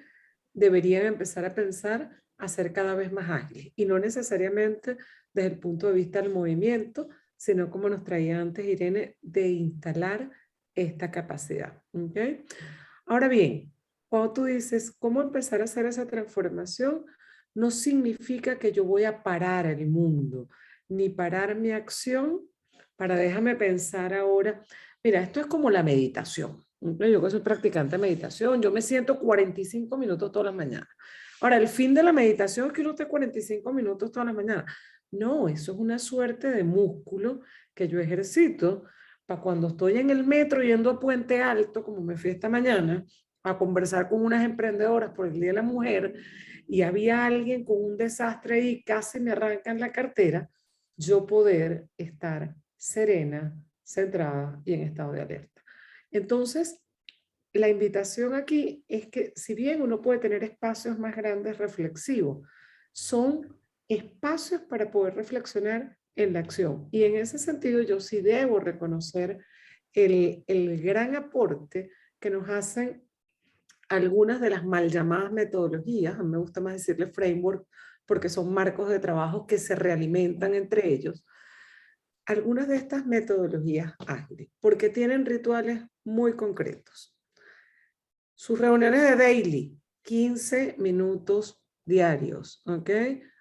deberían empezar a pensar a ser cada vez más ágiles, y no necesariamente desde el punto de vista del movimiento, sino como nos traía antes Irene, de instalar esta capacidad. ¿Okay? Ahora bien, cuando tú dices cómo empezar a hacer esa transformación, no significa que yo voy a parar el mundo, ni parar mi acción para déjame pensar ahora. Mira, esto es como la meditación. ¿Okay? Yo que soy practicante de meditación, yo me siento 45 minutos todas las mañanas. Ahora, el fin de la meditación es que uno esté 45 minutos todas las mañanas. No, eso es una suerte de músculo que yo ejercito para cuando estoy en el metro yendo a Puente Alto, como me fui esta mañana, a conversar con unas emprendedoras por el Día de la Mujer, y había alguien con un desastre y casi me arrancan la cartera, yo poder estar serena, centrada y en estado de alerta. Entonces, la invitación aquí es que si bien uno puede tener espacios más grandes reflexivos, son espacios para poder reflexionar en la acción. Y en ese sentido yo sí debo reconocer el gran aporte que nos hacen algunas de las mal llamadas metodologías, a mí me gusta más decirle framework, porque son marcos de trabajo que se realimentan entre ellos. Algunas de estas metodologías ágiles, porque tienen rituales muy concretos. Sus reuniones de daily, 15 minutos diarios, ¿ok?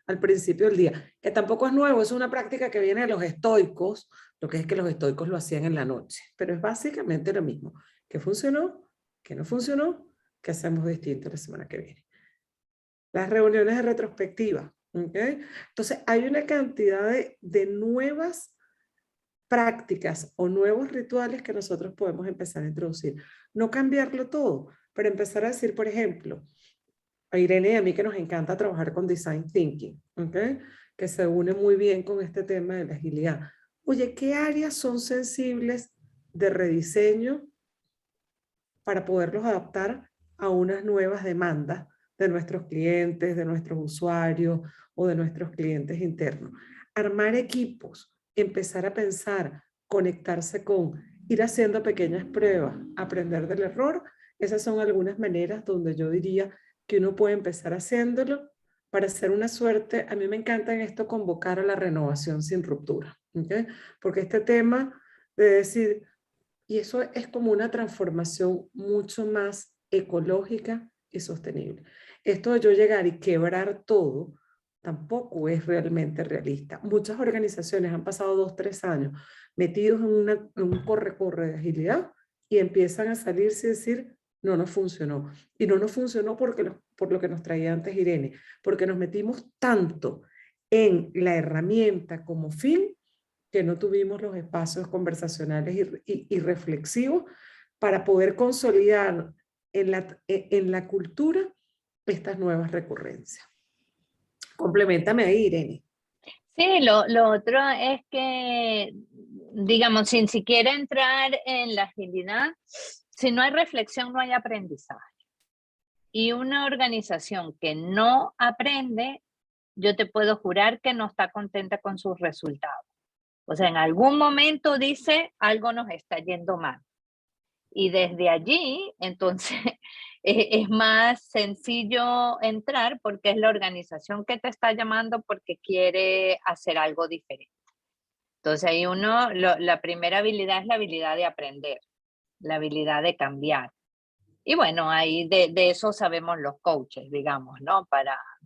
Al principio del día, que tampoco es nuevo, es una práctica que viene de los estoicos, lo que es que los estoicos lo hacían en la noche, pero es básicamente lo mismo. ¿Qué funcionó? ¿Qué no funcionó? ¿Qué hacemos distinto la semana que viene? Las reuniones de retrospectiva, ¿ok? Entonces hay una cantidad de nuevas prácticas o nuevos rituales que nosotros podemos empezar a introducir. No cambiarlo todo, pero empezar a decir, por ejemplo, a Irene y a mí que nos encanta trabajar con Design Thinking, ¿okay?, que se une muy bien con este tema de la agilidad. Oye, ¿qué áreas son sensibles de rediseño para poderlos adaptar a unas nuevas demandas de nuestros clientes, de nuestros usuarios o de nuestros clientes internos? Armar equipos, empezar a pensar, conectarse con, ir haciendo pequeñas pruebas, aprender del error. Esas son algunas maneras donde yo diría que uno puede empezar haciéndolo para hacer una suerte. A mí me encanta en esto convocar a la renovación sin ruptura, ¿okay? Porque este tema de decir, y eso es como una transformación mucho más ecológica y sostenible. Esto de yo llegar y quebrar todo tampoco es realmente realista. Muchas organizaciones han pasado 2, 3 años metidos en un corre-corre de agilidad y empiezan a salirse y decir, no nos funcionó. Y no nos funcionó porque por lo que nos traía antes Irene, porque nos metimos tanto en la herramienta como fin que no tuvimos los espacios conversacionales y reflexivos para poder consolidar en la cultura estas nuevas recurrencias. Compleméntame ahí, Irene. Sí, lo otro es que, digamos, sin siquiera entrar en la agilidad, si no hay reflexión, no hay aprendizaje. Y una organización que no aprende, yo te puedo jurar que no está contenta con sus resultados. O sea, en algún momento dice, algo nos está yendo mal. Y desde allí, entonces, es más sencillo entrar porque es la organización que te está llamando porque quiere hacer algo diferente. Entonces, ahí la primera habilidad es la habilidad de aprender, la habilidad de cambiar. Y bueno, ahí de eso sabemos los coaches, digamos, ¿no?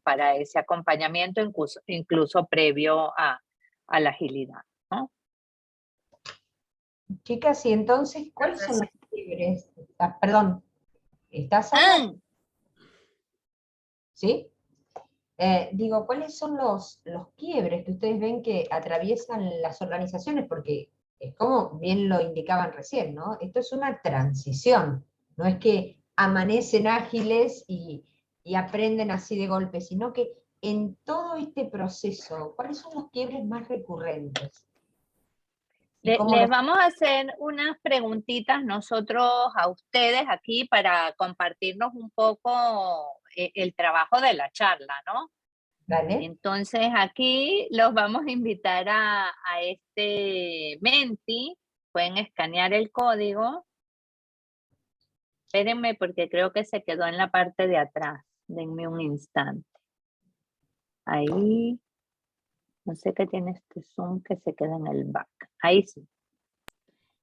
Para ese acompañamiento, incluso previo a la agilidad, ¿no? Chicas, y entonces, ¿cuáles son los quiebres? Perdón, ¿estás ahí? ¿Sí? Digo, ¿cuáles son los quiebres que ustedes ven que atraviesan las organizaciones? Porque es como bien lo indicaban recién, ¿no? Esto es una transición, no es que amanecen ágiles y aprenden así de golpe, sino que en todo este proceso, ¿cuáles son los quiebres más recurrentes? Les vamos a hacer unas preguntitas nosotros a ustedes aquí para compartirnos un poco el trabajo de la charla, ¿no? Dale. Entonces aquí los vamos a invitar a este Menti. Pueden escanear el código. Espérenme porque creo que se quedó en la parte de atrás. Denme un instante. Ahí. No sé qué tiene este Zoom que se queda en el back. Ahí sí.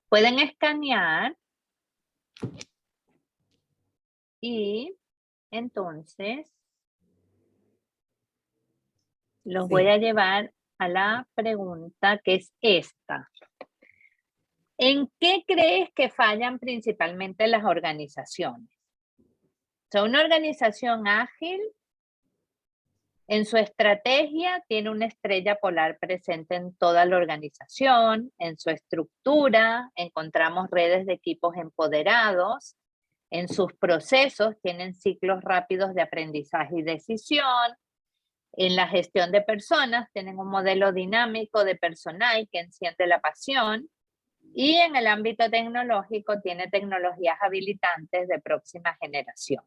Pueden escanear. Y entonces los voy a llevar a la pregunta que es esta. ¿En qué crees que fallan principalmente las organizaciones? O sea, una organización ágil en su estrategia tiene una estrella polar presente en toda la organización. En su estructura encontramos redes de equipos empoderados. En sus procesos tienen ciclos rápidos de aprendizaje y decisión. En la gestión de personas tienen un modelo dinámico de personal que enciende la pasión. Y en el ámbito tecnológico tiene tecnologías habilitantes de próxima generación.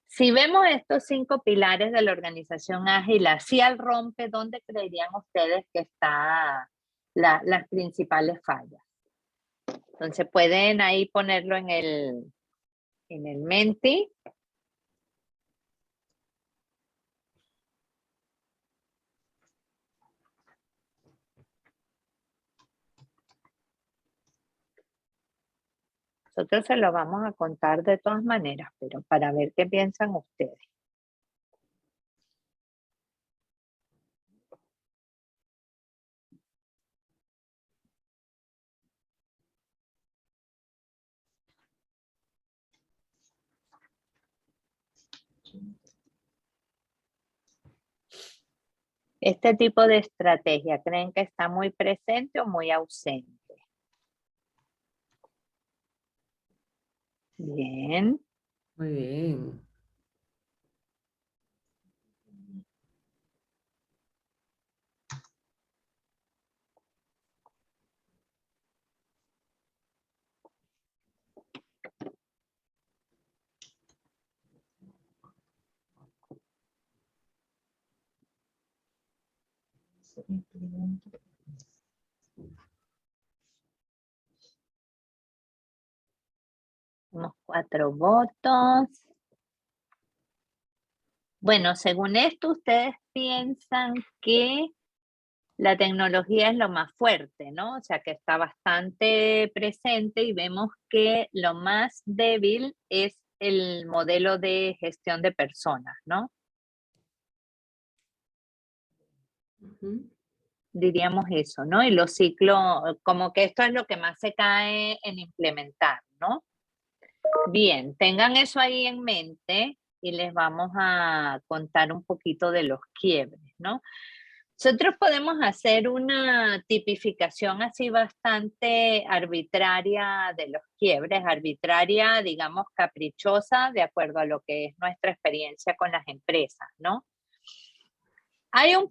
Si vemos estos 5 pilares de la organización ágil así al rompe, ¿dónde creerían ustedes que están las principales fallas? Entonces pueden ahí ponerlo en el Menti. Nosotros se lo vamos a contar de todas maneras, pero para ver qué piensan ustedes. Este tipo de estrategia, ¿creen que está muy presente o muy ausente? Bien. Muy bien. Unos 4 votos. Bueno, según esto, ustedes piensan que la tecnología es lo más fuerte, ¿no? O sea, que está bastante presente y vemos que lo más débil es el modelo de gestión de personas, ¿no? Diríamos eso, ¿no? Y los ciclos, como que esto es lo que más se cae en implementar, ¿no? Bien, tengan eso ahí en mente y les vamos a contar un poquito de los quiebres, ¿no? Nosotros podemos hacer una tipificación así bastante arbitraria de los quiebres, arbitraria, digamos, caprichosa, de acuerdo a lo que es nuestra experiencia con las empresas, ¿no? Hay un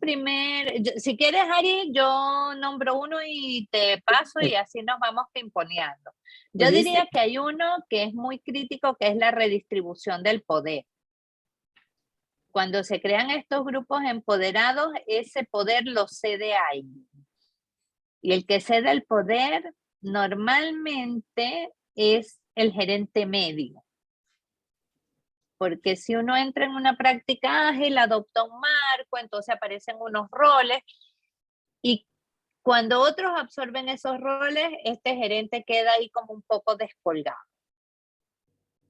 si quieres, Ari, yo nombro uno y te paso y así nos vamos pimponeando. Yo diría que hay uno que es muy crítico, que es la redistribución del poder. Cuando se crean estos grupos empoderados, ese poder lo cede a alguien. Y el que cede el poder normalmente es el gerente medio. Porque si uno entra en una práctica ágil, adopta un marco, entonces aparecen unos roles y cuando otros absorben esos roles, este gerente queda ahí como un poco descolgado.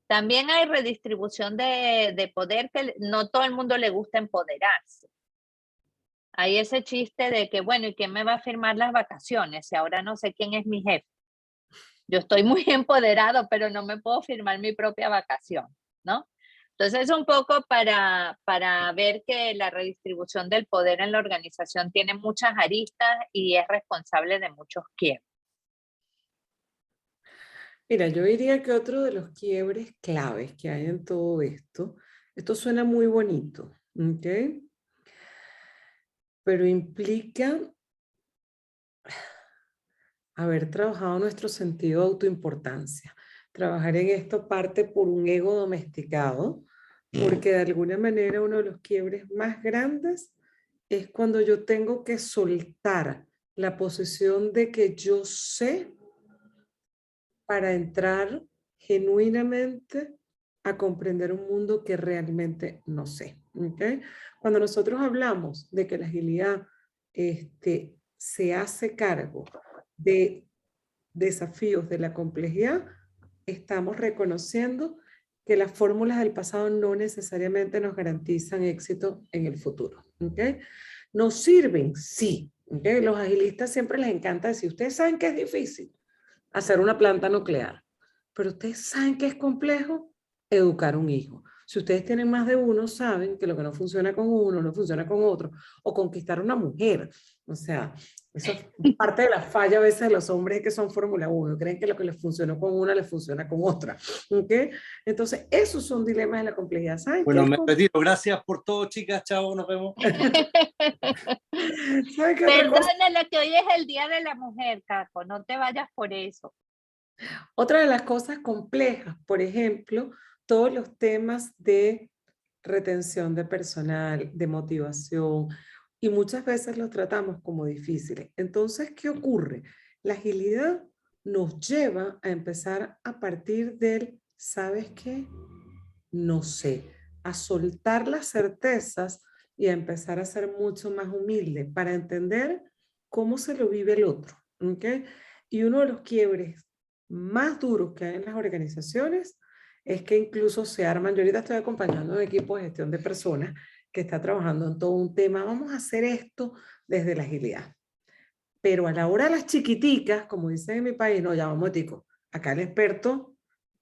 También hay redistribución de poder que no todo el mundo le gusta empoderarse. Hay ese chiste de que, bueno, ¿y quién me va a firmar las vacaciones? Si ahora no sé quién es mi jefe. Yo estoy muy empoderado, pero no me puedo firmar mi propia vacación, ¿no? Entonces, un poco para ver que la redistribución del poder en la organización tiene muchas aristas y es responsable de muchos quiebres. Mira, yo diría que otro de los quiebres claves que hay en todo esto suena muy bonito, ¿ok? Pero implica haber trabajado nuestro sentido de autoimportancia. Trabajar en esto parte por un ego domesticado, porque de alguna manera uno de los quiebres más grandes es cuando yo tengo que soltar la posición de que yo sé para entrar genuinamente a comprender un mundo que realmente no sé. ¿Okay? Cuando nosotros hablamos de que la agilidad se hace cargo de desafíos de la complejidad, estamos reconociendo que las fórmulas del pasado no necesariamente nos garantizan éxito en el futuro. ¿Okay? Nos sirven, sí. ¿Okay? Los agilistas siempre les encanta decir, ustedes saben que es difícil hacer una planta nuclear, pero ustedes saben que es complejo educar un hijo. Si ustedes tienen más de uno, saben que lo que no funciona con uno, no funciona con otro, o conquistar una mujer. O sea, eso es parte de la falla a veces de los hombres que son Fórmula 1, creen que lo que les funcionó con una les funciona con otra. ¿Okay? Entonces, esos son dilemas de la complejidad. ¿Saben Bueno, qué? me retiro. Gracias por todo, chicas. Chao, nos vemos. ¿Saben qué otra cosa? Perdónala que hoy es el Día de la Mujer, Caco, no te vayas por eso. Otra de las cosas complejas, por ejemplo, todos los temas de retención de personal, de motivación, y muchas veces los tratamos como difíciles. Entonces, ¿qué ocurre? La agilidad nos lleva a empezar a partir del, ¿sabes qué? No sé, a soltar las certezas y a empezar a ser mucho más humilde para entender cómo se lo vive el otro. ¿Okay? Y uno de los quiebres más duros que hay en las organizaciones es que incluso se arman, yo ahorita estoy acompañando a un equipo de gestión de personas que está trabajando en todo un tema, vamos a hacer esto desde la agilidad. Pero a la hora de las chiquiticas, como dicen en mi país, no, ya vamos, tico, acá el experto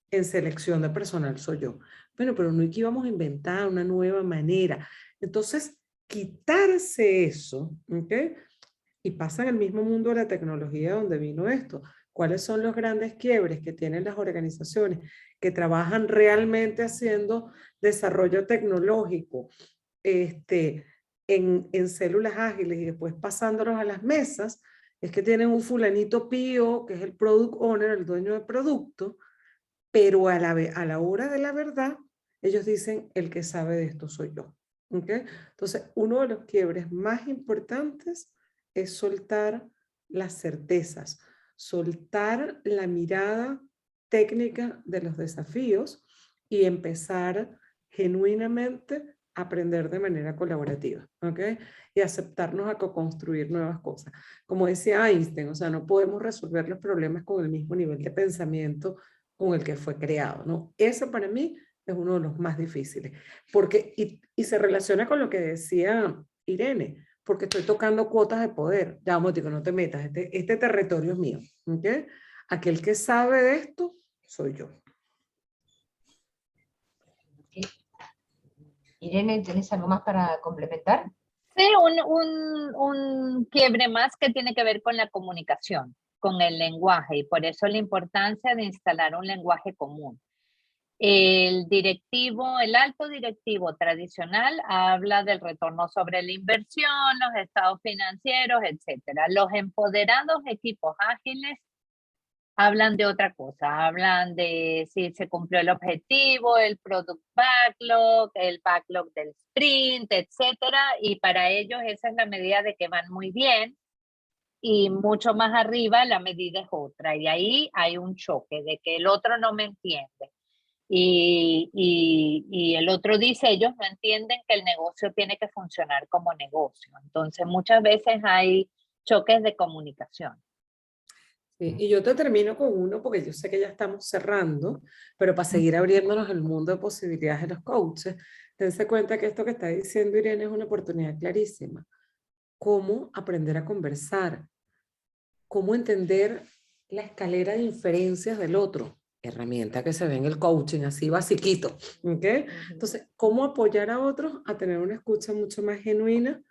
en selección de personal soy yo. Bueno, pero no es que íbamos a inventar una nueva manera. Entonces, quitarse eso, ¿okay? Y pasa en el mismo mundo de la tecnología donde vino esto. ¿Cuáles son los grandes quiebres que tienen las organizaciones que trabajan realmente haciendo desarrollo tecnológico en células ágiles y después pasándolos a las mesas? Es que tienen un fulanito pío, que es el product owner, el dueño del producto, pero a la hora de la verdad, ellos dicen, el que sabe de esto soy yo. ¿Okay? Entonces, uno de los quiebres más importantes es soltar las certezas, soltar la mirada técnica de los desafíos y empezar genuinamente a aprender de manera colaborativa, ¿okay? Y aceptarnos a co-construir nuevas cosas. Como decía Einstein, o sea, no podemos resolver los problemas con el mismo nivel de pensamiento con el que fue creado, ¿no? Eso para mí es uno de los más difíciles, porque, y se relaciona con lo que decía Irene, porque estoy tocando cuotas de poder. Ya, Mótico, no te metas, este territorio es mío, ¿okay? Aquel que sabe de esto, soy yo. Irene, ¿tenés algo más para complementar? Sí, un quiebre más que tiene que ver con la comunicación, con el lenguaje, y por eso la importancia de instalar un lenguaje común. El alto directivo tradicional habla del retorno sobre la inversión, los estados financieros, etcétera. Los empoderados equipos ágiles hablan de otra cosa, hablan de si se cumplió el objetivo, el product backlog, el backlog del sprint, etcétera, y para ellos esa es la medida de que van muy bien, y mucho más arriba la medida es otra, y ahí hay un choque de que el otro no me entiende. Y el otro dice, ellos no entienden que el negocio tiene que funcionar como negocio. Entonces muchas veces hay choques de comunicación. Sí, y yo te termino con uno porque yo sé que ya estamos cerrando, pero para seguir abriéndonos el mundo de posibilidades de los coaches, dense cuenta que esto que está diciendo Irene es una oportunidad clarísima. Cómo aprender a conversar, cómo entender la escalera de inferencias del otro, herramienta que se ve en el coaching, así basiquito, ¿okay? Entonces, cómo apoyar a otros a tener una escucha mucho más genuina,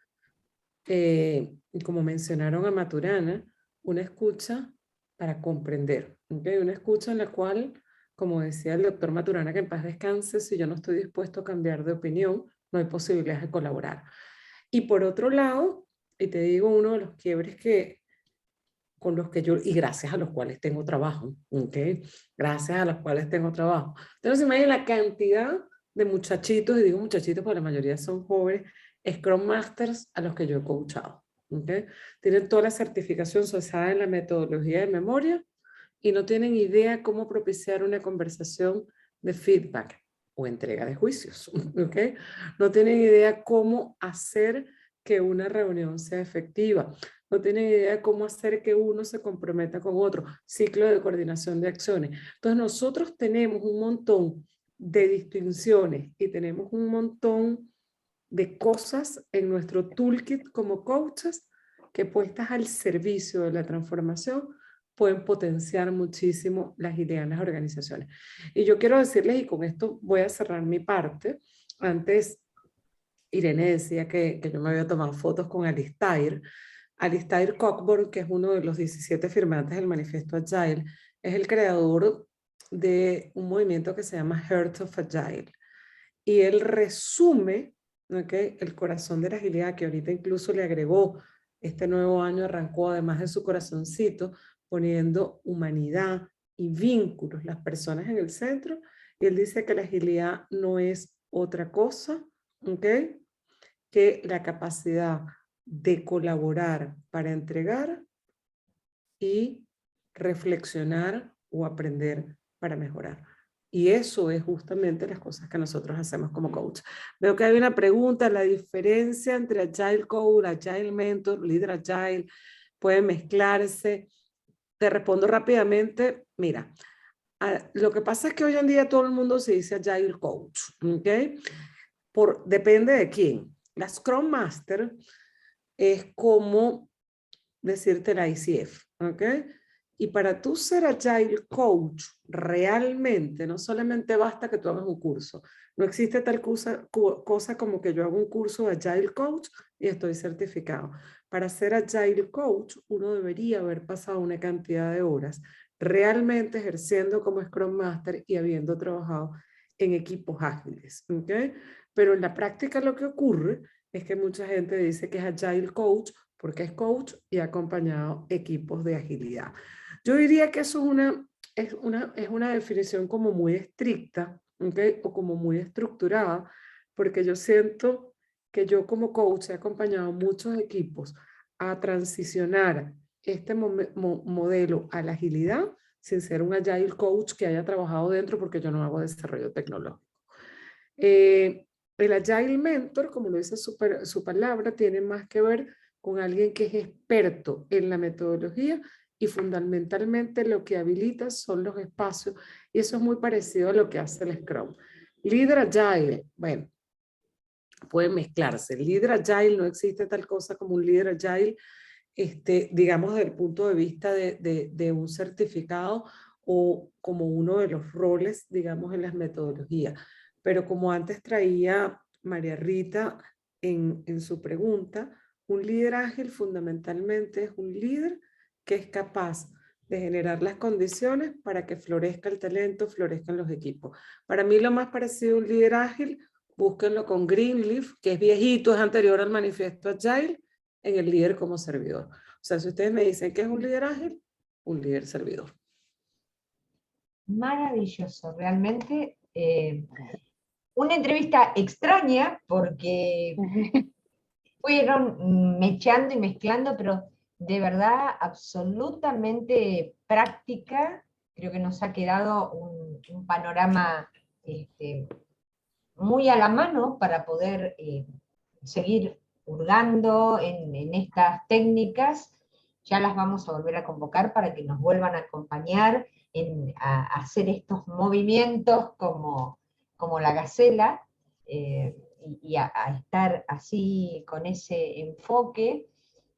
y como mencionaron a Maturana, una escucha para comprender, ¿okay? Una escucha en la cual, como decía el doctor Maturana, que en paz descanse, si yo no estoy dispuesto a cambiar de opinión, no hay posibilidades de colaborar. Y por otro lado, y te digo, uno de los quiebres con los que yo, y gracias a los cuales tengo trabajo, ¿okay? Gracias a los cuales tengo trabajo. Entonces, imaginen la cantidad de muchachitos, y digo muchachitos porque la mayoría son jóvenes, Scrum Masters a los que yo he coachado. ¿Okay? Tienen toda la certificación asociada en la metodología de memoria y no tienen idea cómo propiciar una conversación de feedback o entrega de juicios. ¿Okay? No tienen idea cómo hacer que una reunión sea efectiva. No tienen idea de cómo hacer que uno se comprometa con otro. Ciclo de coordinación de acciones. Entonces nosotros tenemos un montón de distinciones y tenemos un montón de cosas en nuestro toolkit como coaches que puestas al servicio de la transformación pueden potenciar muchísimo la agilidad en las organizaciones. Y yo quiero decirles, y con esto voy a cerrar mi parte, antes Irene decía que yo me había tomado fotos con Alistair. Alistair Cockburn, que es uno de los 17 firmantes del Manifiesto Agile, es el creador de un movimiento que se llama Heart of Agile. Y él resume, ¿okay?, el corazón de la agilidad, que ahorita incluso le agregó, este nuevo año arrancó además de su corazoncito, poniendo humanidad y vínculos, las personas en el centro. Y él dice que la agilidad no es otra cosa, ¿okay?, que la capacidad de colaborar para entregar y reflexionar o aprender para mejorar. Y eso es justamente las cosas que nosotros hacemos como coach. Veo que hay una pregunta, la diferencia entre Agile Coach, Agile Mentor, Líder Agile, pueden mezclarse. Te respondo rápidamente. Mira, lo que pasa es que hoy en día todo el mundo se dice Agile Coach, ¿ok? Depende de quién. La Scrum Master es como decirte la ICF, ¿ok? Y para tú ser Agile Coach, realmente no solamente basta que tú hagas un curso. No existe tal cosa como que yo hago un curso de Agile Coach y estoy certificado. Para ser Agile Coach, uno debería haber pasado una cantidad de horas realmente ejerciendo como Scrum Master y habiendo trabajado en equipos ágiles, ¿ok? Pero en la práctica lo que ocurre es que mucha gente dice que es Agile Coach porque es coach y ha acompañado equipos de agilidad. Yo diría que eso es una definición como muy estricta, ¿okay?, o como muy estructurada, porque yo siento que yo como coach he acompañado muchos equipos a transicionar este modelo a la agilidad sin ser un Agile Coach que haya trabajado dentro, porque yo no hago desarrollo tecnológico. El Agile Mentor, como lo dice su palabra, tiene más que ver con alguien que es experto en la metodología y fundamentalmente lo que habilita son los espacios, y eso es muy parecido a lo que hace el Scrum. Líder Agile, bueno, pueden mezclarse. El líder Agile, no existe tal cosa como un líder Agile, digamos desde el punto de vista de un certificado o como uno de los roles, digamos, en las metodologías. Pero como antes traía María Rita en su pregunta, un líder ágil fundamentalmente es un líder que es capaz de generar las condiciones para que florezca el talento, florezcan los equipos. Para mí lo más parecido a un líder ágil, búsquenlo con Greenleaf, que es viejito, es anterior al Manifiesto Agile, en el líder como servidor. O sea, si ustedes me dicen que es un líder ágil, un líder servidor. Maravilloso, realmente. Una entrevista extraña porque fueron mechando y mezclando, pero de verdad absolutamente práctica. Creo que nos ha quedado un panorama muy a la mano para poder seguir hurgando en estas técnicas. Ya las vamos a volver a convocar para que nos vuelvan a acompañar a hacer estos movimientos como la gacela, y a estar así con ese enfoque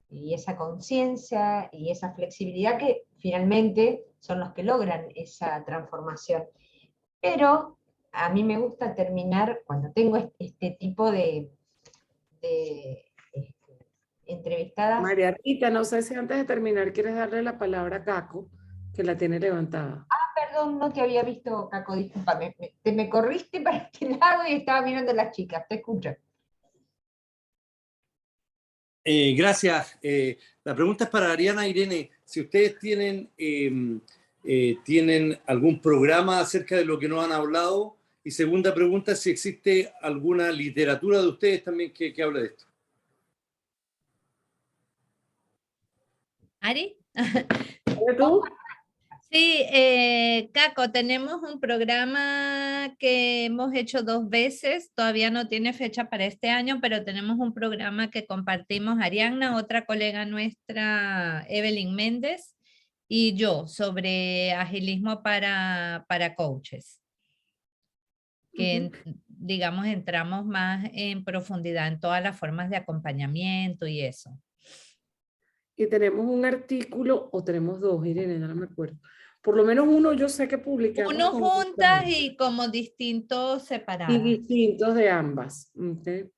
y esa conciencia y esa flexibilidad que finalmente son los que logran esa transformación. Pero a mí me gusta terminar, cuando tengo este tipo de entrevistadas. María Rita, no sé si antes de terminar quieres darle la palabra a Caco, que la tiene levantada. Perdón, no te había visto, Caco, discúlpame. Me corriste para este lado y estaba mirando a las chicas, te escucho. Gracias. La pregunta es para Ariana e Irene. Si ustedes tienen algún programa acerca de lo que nos han hablado, Y segunda pregunta, si existe alguna literatura de ustedes también que hable de esto. ¿Ari? ¿Tú? Sí, Caco, tenemos un programa que hemos hecho 2 veces, todavía no tiene fecha para este año, pero tenemos un programa que compartimos Arianna, otra colega nuestra, Evelyn Méndez, y yo, sobre agilismo para coaches. Que, digamos, entramos más en profundidad en todas las formas de acompañamiento y eso. Y tenemos un artículo, o tenemos 2, Irene, no me acuerdo. Por lo menos uno yo sé que publicamos. Uno con juntas y como distintos y separadas. distintos de ambas. ¿Okay?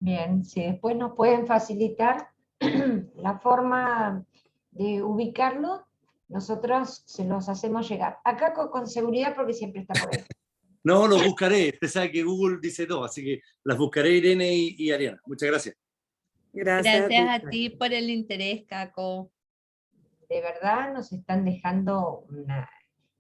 Bien, si después nos pueden facilitar la forma de ubicarlo, nosotros se los hacemos llegar. Acá con seguridad porque siempre está por ahí. No, los buscaré. Usted sabe que Google dice todo, así que las buscaré, Irene y Ariana. Muchas gracias. Gracias Gracias a ti por el interés, Caco. De verdad nos están dejando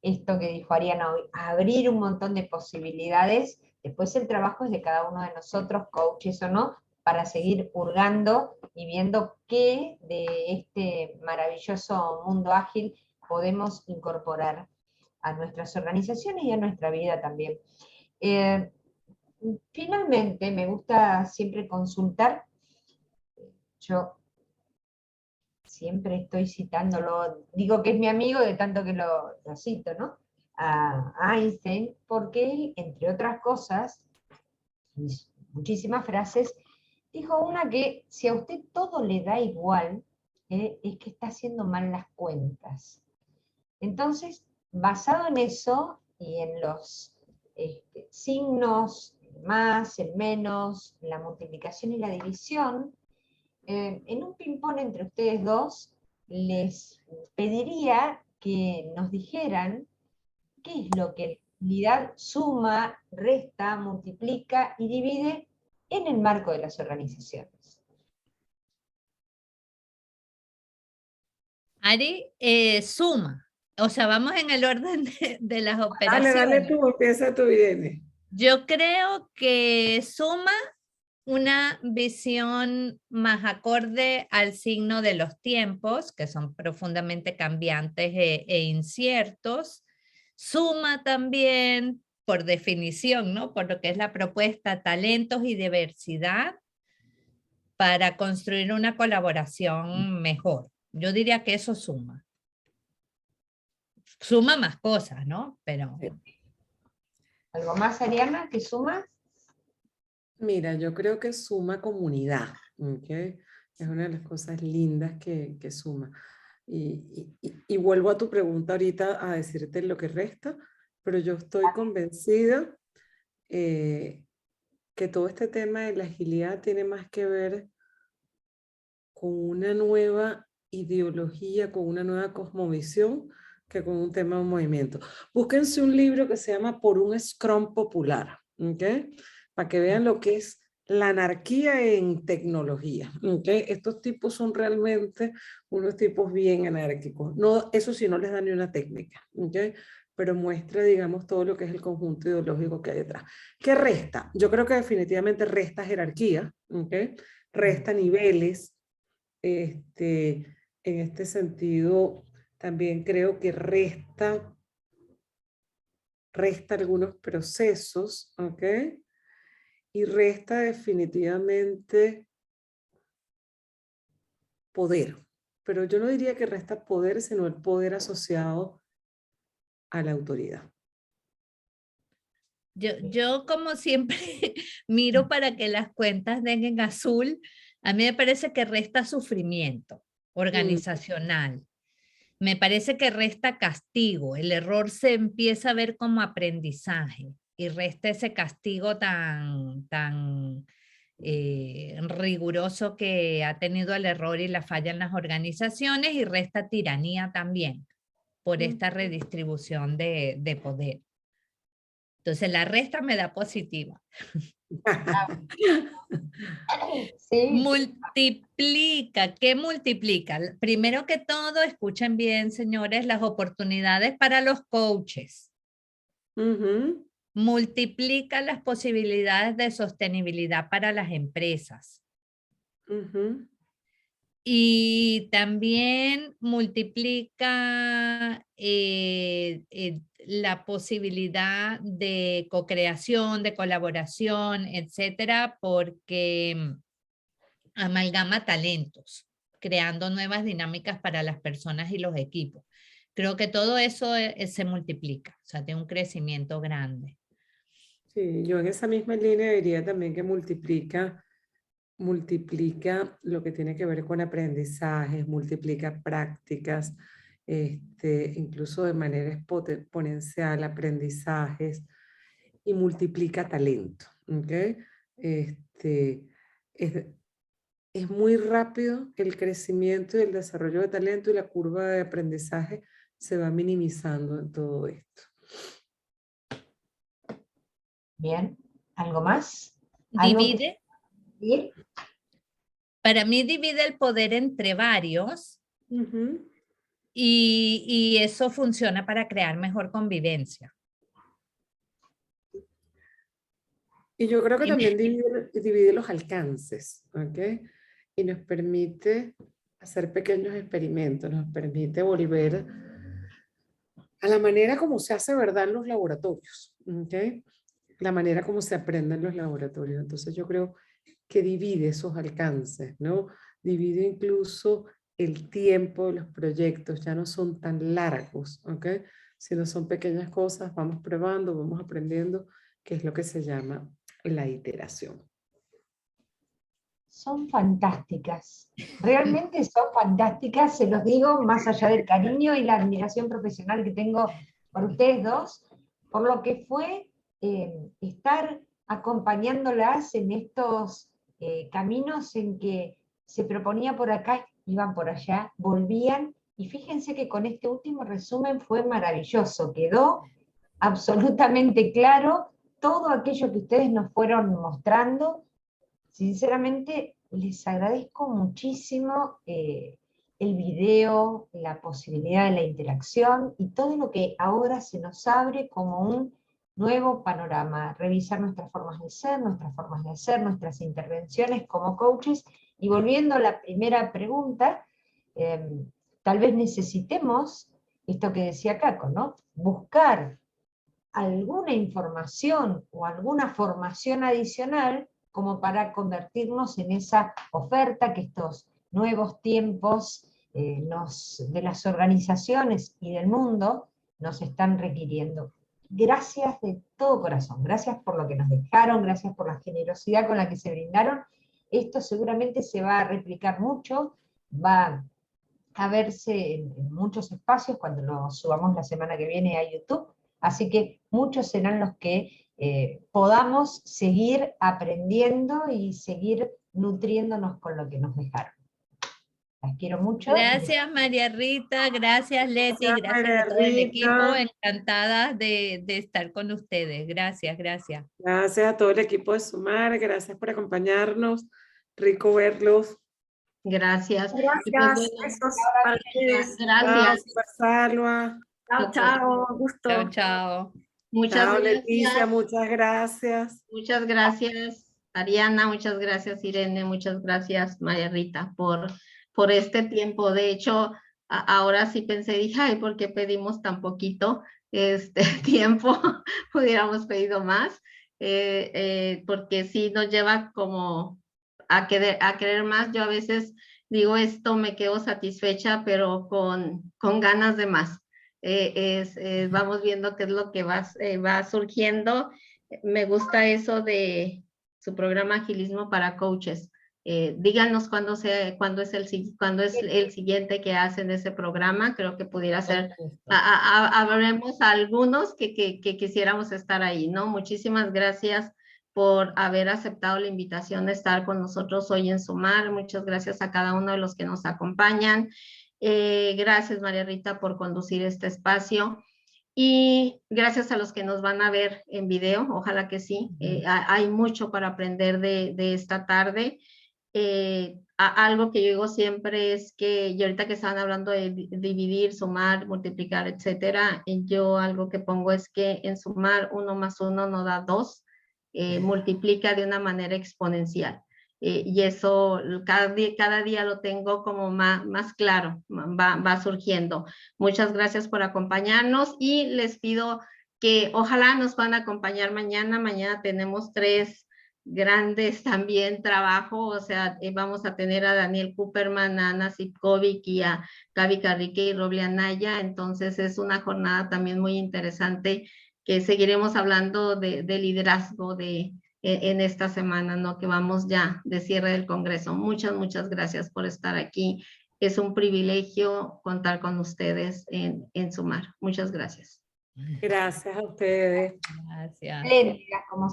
esto que dijo Ariana hoy, abrir un montón de posibilidades. Después el trabajo es de cada uno de nosotros, coaches o no, para seguir hurgando y viendo qué de este maravilloso mundo ágil podemos incorporar a nuestras organizaciones y a nuestra vida también. Finalmente, me gusta siempre consultar. Yo siempre estoy citándolo, digo que es mi amigo de tanto que lo cito, ¿no? A Einstein, porque él, entre otras cosas, muchísimas frases, dijo una que si a usted todo le da igual, es que está haciendo mal las cuentas. Entonces, basado en eso y en los signos, el más, el menos, la multiplicación y la división, en un ping-pong entre ustedes dos, les pediría que nos dijeran qué es lo que en realidad suma, resta, multiplica y divide en el marco de las organizaciones. Ari, suma. O sea, vamos en el orden de las operaciones. Dale tú, empieza tú, Irene. Yo creo que suma una visión más acorde al signo de los tiempos, que son profundamente cambiantes e inciertos. Suma también, por definición, ¿no? Por lo que es la propuesta, talentos y diversidad para construir una colaboración mejor. Yo diría que eso suma. Suma más cosas, ¿no? Pero... ¿Algo más, Ariana, que suma? Mira, yo creo que suma comunidad, ¿okay? Es una de las cosas lindas que suma. Y vuelvo a tu pregunta ahorita a decirte lo que resta, pero yo estoy convencida que todo este tema de la agilidad tiene más que ver con una nueva ideología, con una nueva cosmovisión, que con un tema de un movimiento. Búsquense un libro que se llama Por un Scrum Popular, ¿okay? Para que vean lo que es la anarquía en tecnología. ¿Okay? Estos tipos son realmente unos tipos bien anárquicos. No, eso sí, no les da ni una técnica, ¿okay? Pero muestra, digamos, todo lo que es el conjunto ideológico que hay detrás. ¿Qué resta? Yo creo que definitivamente resta jerarquía, ¿okay? Resta niveles. En este sentido, también creo que resta algunos procesos, ¿ok? Y resta definitivamente poder. Pero yo no diría que resta poder, sino el poder asociado a la autoridad. Yo como siempre miro para que las cuentas den en azul. A mí me parece que resta sufrimiento organizacional. Me parece que resta castigo. El error se empieza a ver como aprendizaje y resta ese castigo tan riguroso que ha tenido el error y la falla en las organizaciones, y resta tiranía también por esta redistribución de poder. Entonces la resta me da positiva. Sí. Multiplica, ¿qué multiplica? Primero que todo, escuchen bien, señores, las oportunidades para los coaches. multiplica las posibilidades de sostenibilidad para las empresas. Y también multiplica la posibilidad de co-creación, de colaboración, etcétera, porque amalgama talentos, creando nuevas dinámicas para las personas y los equipos. Creo que todo eso se multiplica, o sea, tiene un crecimiento grande. Sí, yo en esa misma línea diría también que multiplica lo que tiene que ver con aprendizajes, multiplica prácticas, incluso de manera exponencial, aprendizajes, y multiplica talento. ¿Okay? Es muy rápido el crecimiento y el desarrollo de talento, y la curva de aprendizaje se va minimizando en todo esto. Bien, ¿algo más? Divide. ¿Sí? Para mí divide el poder entre varios y eso funciona para crear mejor convivencia. Y yo creo que también divide los alcances, ¿ok? Y nos permite hacer pequeños experimentos, nos permite volver a la manera como se hace, ¿verdad?, en los laboratorios, ¿ok? La manera como se aprende en los laboratorios. Entonces yo creo que divide esos alcances, ¿no? Divide incluso el tiempo de los proyectos, ya no son tan largos, ¿ok? Sino son pequeñas cosas, vamos probando, vamos aprendiendo, que es lo que se llama la iteración. Son fantásticas, realmente son fantásticas, se los digo, más allá del cariño y la admiración profesional que tengo por ustedes dos, por lo que fue estar acompañándolas en estos caminos en que se proponía por acá, iban por allá, volvían, y fíjense que con este último resumen fue maravilloso, quedó absolutamente claro todo aquello que ustedes nos fueron mostrando. Sinceramente, les agradezco muchísimo el video, la posibilidad de la interacción y todo lo que ahora se nos abre como un nuevo panorama. Revisar nuestras formas de ser, nuestras formas de hacer, nuestras intervenciones como coaches. Y volviendo a la primera pregunta, tal vez necesitemos, esto que decía Caco, ¿no? Buscar alguna información o alguna formación adicional como para convertirnos en esa oferta que estos nuevos tiempos de las organizaciones y del mundo nos están requiriendo. Gracias de todo corazón, gracias por lo que nos dejaron, gracias por la generosidad con la que se brindaron. Esto seguramente se va a replicar mucho, va a verse en muchos espacios cuando lo subamos la semana que viene a YouTube, así que muchos serán los que podamos seguir aprendiendo y seguir nutriéndonos con lo que nos dejaron. Las quiero mucho. Gracias, María Rita, gracias, Leti, gracias a todo el equipo, encantada de estar con ustedes. Gracias, gracias. Gracias a todo el equipo de Sumar, gracias por acompañarnos, rico verlos. Gracias. Gracias. Besos para ustedes. Gracias. Salva. Chao, chao. Gusto. Chao, chao. Muchas Chao, gracias. Leticia, muchas gracias. Muchas gracias, Ariana, muchas gracias, Irene, muchas gracias, María Rita, por este tiempo. De hecho, ahora sí pensé, dije, ay, ¿por qué pedimos tan poquito tiempo? Hubiéramos pedido más, porque sí nos lleva como a querer más. Yo a veces digo esto, me quedo satisfecha, pero con ganas de más. Vamos viendo qué es lo que va surgiendo. Me gusta eso de su programa Agilismo para Coaches. Díganos cuándo es el siguiente que hacen ese programa. Creo que pudiera ser, habremos algunos que quisiéramos estar ahí, ¿no? Muchísimas gracias por haber aceptado la invitación de estar con nosotros hoy en Sumar. Muchas gracias a cada uno de los que nos acompañan. Gracias, María Rita, por conducir este espacio. Y gracias a los que nos van a ver en video, ojalá que sí. Hay mucho para aprender de esta tarde. Algo que yo digo siempre es que, y ahorita que estaban hablando de dividir, sumar, multiplicar, etcétera, yo algo que pongo es que en sumar 1 más 1 no da 2, multiplica de una manera exponencial. Y eso cada día lo tengo como más claro, va surgiendo. Muchas gracias por acompañarnos y les pido que ojalá nos van a acompañar mañana. Mañana tenemos 3 grandes también trabajo, o sea, vamos a tener a Daniel Cooperman, a Ana Sipkovic y a Gaby Carrique y Roble Anaya, entonces es una jornada también muy interesante que seguiremos hablando de liderazgo en esta semana, ¿no? Que vamos ya de cierre del Congreso. Muchas gracias por estar aquí. Es un privilegio contar con ustedes en Sumar. Muchas gracias. Gracias a ustedes. Gracias. Espléndidas, como